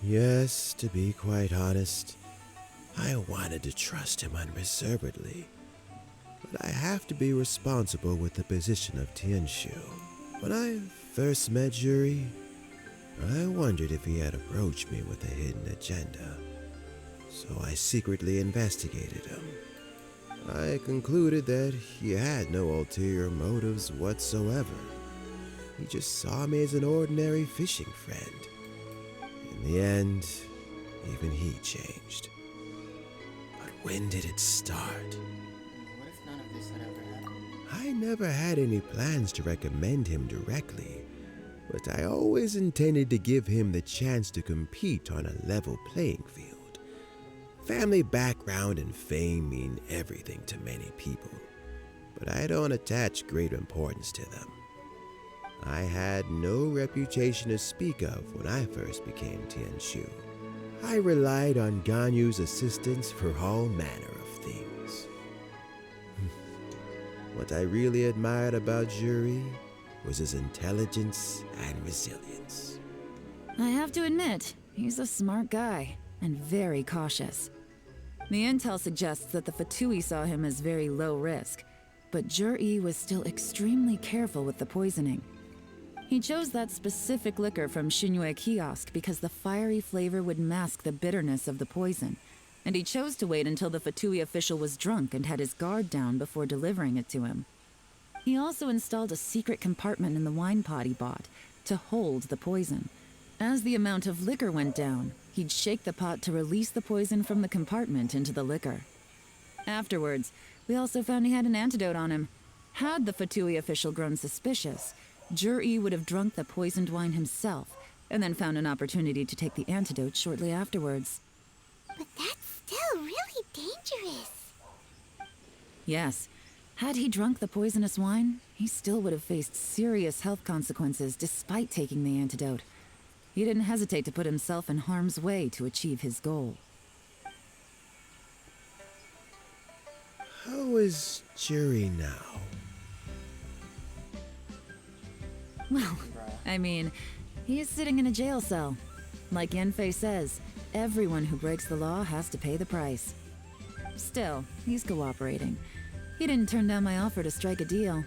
Yes, to be quite honest, I wanted to trust him unreservedly. But I have to be responsible with the position of Tianshu. When I first met Zhi, I wondered if he had approached me with a hidden agenda. So I secretly investigated him. I concluded that he had no ulterior motives whatsoever. He just saw me as an ordinary fishing friend. In the end, even he changed. But when did it start? What if none of this had ever happened? I never had any plans to recommend him directly, but I always intended to give him the chance to compete on a level playing field. Family background and fame mean everything to many people, but I don't attach great importance to them. I had no reputation to speak of when I first became Tianshu. I relied on Ganyu's assistance for all manner of things. What I really admired about Zhi was his intelligence and resilience. I have to admit, he's a smart guy, and very cautious. The intel suggests that the Fatui saw him as very low risk, but Zhi was still extremely careful with the poisoning. He chose that specific liquor from Xingyue Kiosk because the fiery flavor would mask the bitterness of the poison, and he chose to wait until the Fatui official was drunk and had his guard down before delivering it to him. He also installed a secret compartment in the wine pot he bought to hold the poison. As the amount of liquor went down, he'd shake the pot to release the poison from the compartment into the liquor. Afterwards, we also found he had an antidote on him. Had the Fatui official grown suspicious, Zhi would have drunk the poisoned wine himself, and then found an opportunity to take the antidote shortly afterwards. But that's still really dangerous. Yes, had he drunk the poisonous wine, he still would have faced serious health consequences despite taking the antidote. He didn't hesitate to put himself in harm's way to achieve his goal. How is Zhi now? Well, I mean, he is sitting in a jail cell. Like Yanfei says, everyone who breaks the law has to pay the price. Still, he's cooperating. He didn't turn down my offer to strike a deal.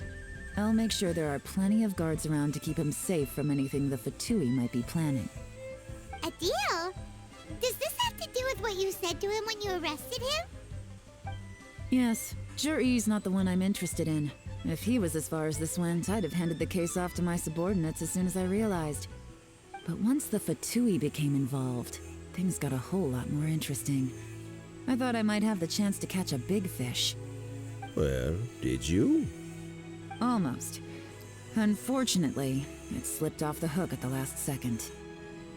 I'll make sure there are plenty of guards around to keep him safe from anything the Fatui might be planning. A deal? Does this have to do with what you said to him when you arrested him? Yes, Zhi's not the one I'm interested in. If he was as far as this went, I'd have handed the case off to my subordinates as soon as I realized. But once the Fatui became involved, things got a whole lot more interesting. I thought I might have the chance to catch a big fish. Well, did you? Almost. Unfortunately, it slipped off the hook at the last second.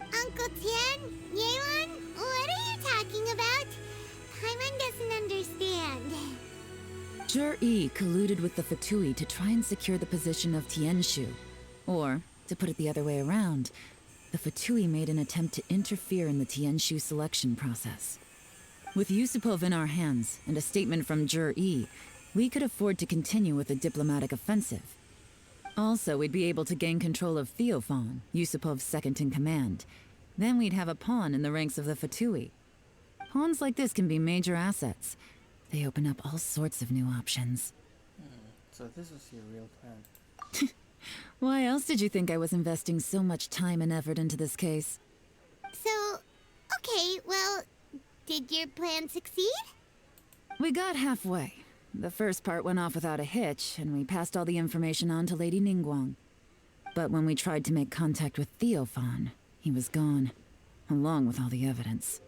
Uncle Tien, Yelan, what are you talking about? Paimon doesn't understand. Jur-E colluded with the Fatui to try and secure the position of Tianshu. Or, to put it the other way around, the Fatui made an attempt to interfere in the Tianshu selection process. With Yusupov in our hands and a statement from Jur-E, we could afford to continue with a diplomatic offensive. Also, we'd be able to gain control of Theophan, Yusupov's second-in-command. Then we'd have a pawn in the ranks of the Fatui. Pawns like this can be major assets. They open up all sorts of new options. So this was your real plan. Why else did you think I was investing so much time and effort into this case? So, okay, well, did your plan succeed? We got halfway. The first part went off without a hitch, and we passed all the information on to Lady Ningguang. But when we tried to make contact with Theophan, he was gone, along with all the evidence.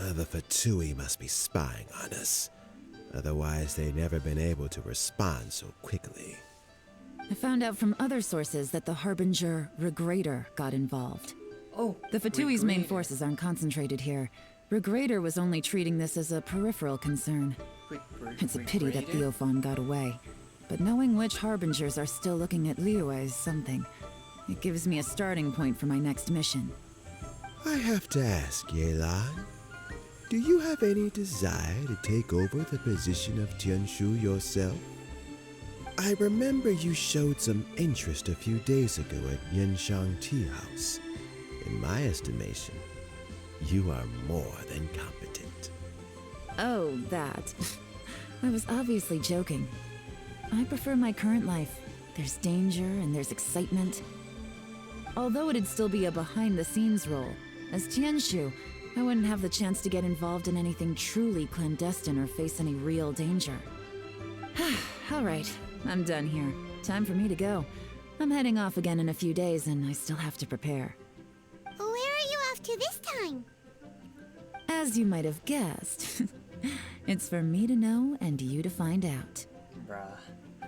The Fatui must be spying on us. Otherwise, they'd never been able to respond so quickly. I found out from other sources that the Harbinger Regrator got involved. Oh, the Fatui's main Regrator. forces aren't concentrated here. Regrator was only treating this as a peripheral concern. It's a pity that Regrator? Theophan got away. But knowing which Harbingers are still looking at Liyue is something. It gives me a starting point for my next mission. I have to ask, Yelan, do you have any desire to take over the position of Tianshu yourself? I remember you showed some interest a few days ago at Yenshang Tea House. In my estimation, you are more than competent. Oh, that. I was obviously joking. I prefer my current life. There's danger and there's excitement. Although it'd still be a behind-the-scenes role, as Tianshu, I wouldn't have the chance to get involved in anything truly clandestine or face any real danger. All right, I'm done here. Time for me to go. I'm heading off again in a few days, and I still have to prepare. Where are you off to this time? As you might have guessed, it's for me to know and you to find out. Bruh.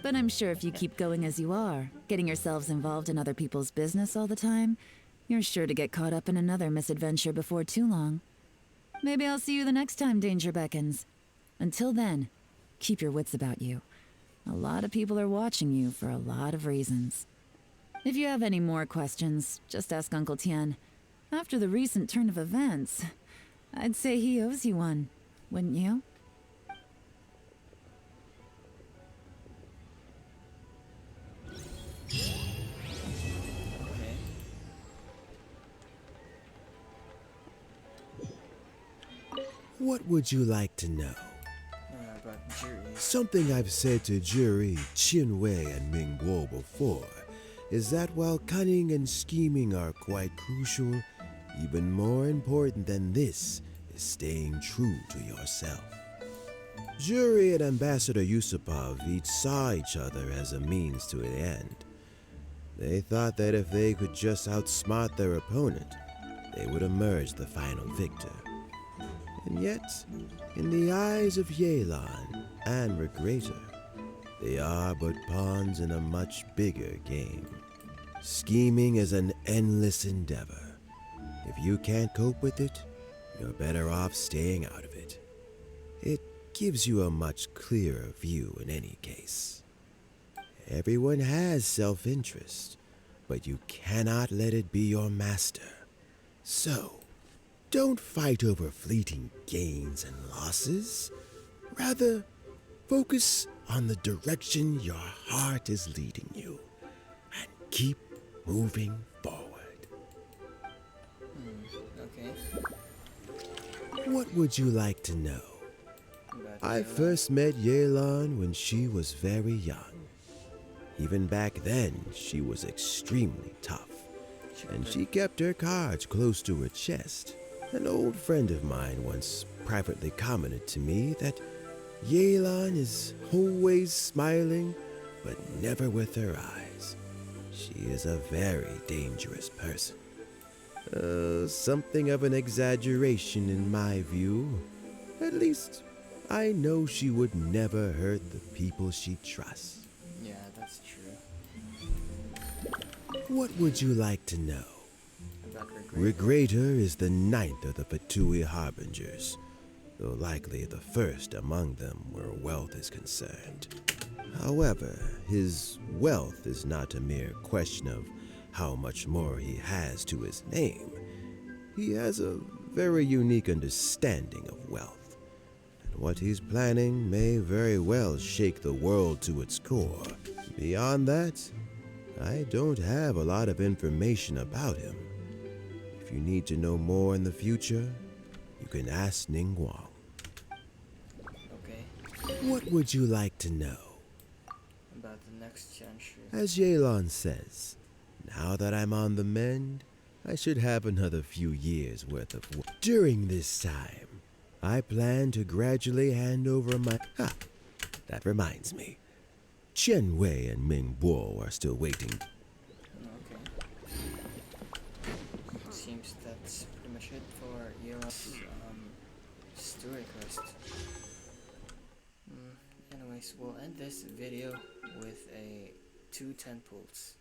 But I'm sure if you keep going as you are, getting yourselves involved in other people's business all the time, you're sure to get caught up in another misadventure before too long. Maybe I'll see you the next time danger beckons. Until then, keep your wits about you. A lot of people are watching you for a lot of reasons. If you have any more questions, just ask Uncle Tien. After the recent turn of events, I'd say he owes you one, wouldn't you? What would you like to know? About Juri. Something I've said to Juri, Qinwei, and Mingguo before is that while cunning and scheming are quite crucial, even more important than this is staying true to yourself. Juri and Ambassador Yusupov each saw each other as a means to an end. They thought that if they could just outsmart their opponent, they would emerge the final victor. And yet, in the eyes of Yelan and Regrator, they are but pawns in a much bigger game. Scheming is an endless endeavor. If you can't cope with it, you're better off staying out of it. It gives you a much clearer view in any case. Everyone has self-interest, but you cannot let it be your master. So, don't fight over fleeting gains and losses. Rather, focus on the direction your heart is leading you, and keep moving forward. Okay. What would you like to know? I first met Yelan when she was very young. Even back then, she was extremely tough, and she kept her cards close to her chest. An old friend of mine once privately commented to me that Yelan is always smiling, but never with her eyes. She is a very dangerous person. Something of an exaggeration in my view. At least, I know she would never hurt the people she trusts. Yeah, that's true. What would you like to know? About Regrator is the ninth of the Fatui Harbingers, though likely the first among them where wealth is concerned. However, his wealth is not a mere question of how much more he has to his name. He has a very unique understanding of wealth, and what he's planning may very well shake the world to its core. Beyond that, I don't have a lot of information about him. If you need to know more in the future, you can ask Ning Guang. Okay. What would you like to know? About the next Genshin. As Yelan says, now that I'm on the mend, I should have another few years worth of work. During this time, I plan to gradually hand over my... that reminds me. Chen Wei and Ming Bo are still waiting. Okay. Seems that's pretty much it for Yelan's story quest. Anyways, we'll end this video with two 10 pulls.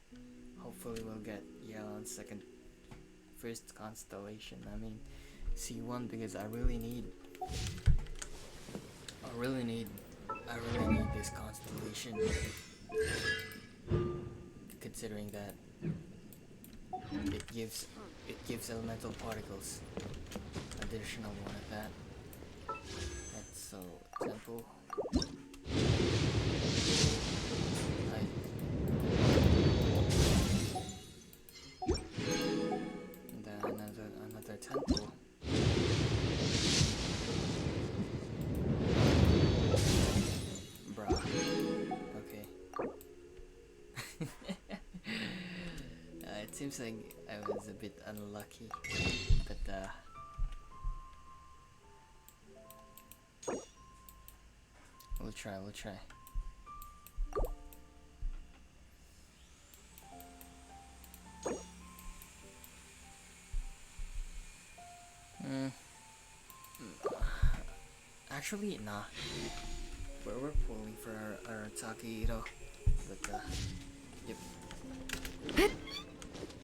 Hopefully we'll get Yelan's first constellation. I mean, C1, because I really need this constellation, considering that it gives elemental particles. Additional one at that. That's so temple. And then another temple. Bruh. Okay. It seems like I was a bit unlucky, but we'll try. Actually, nah. We're pulling for our Takahito, but yep.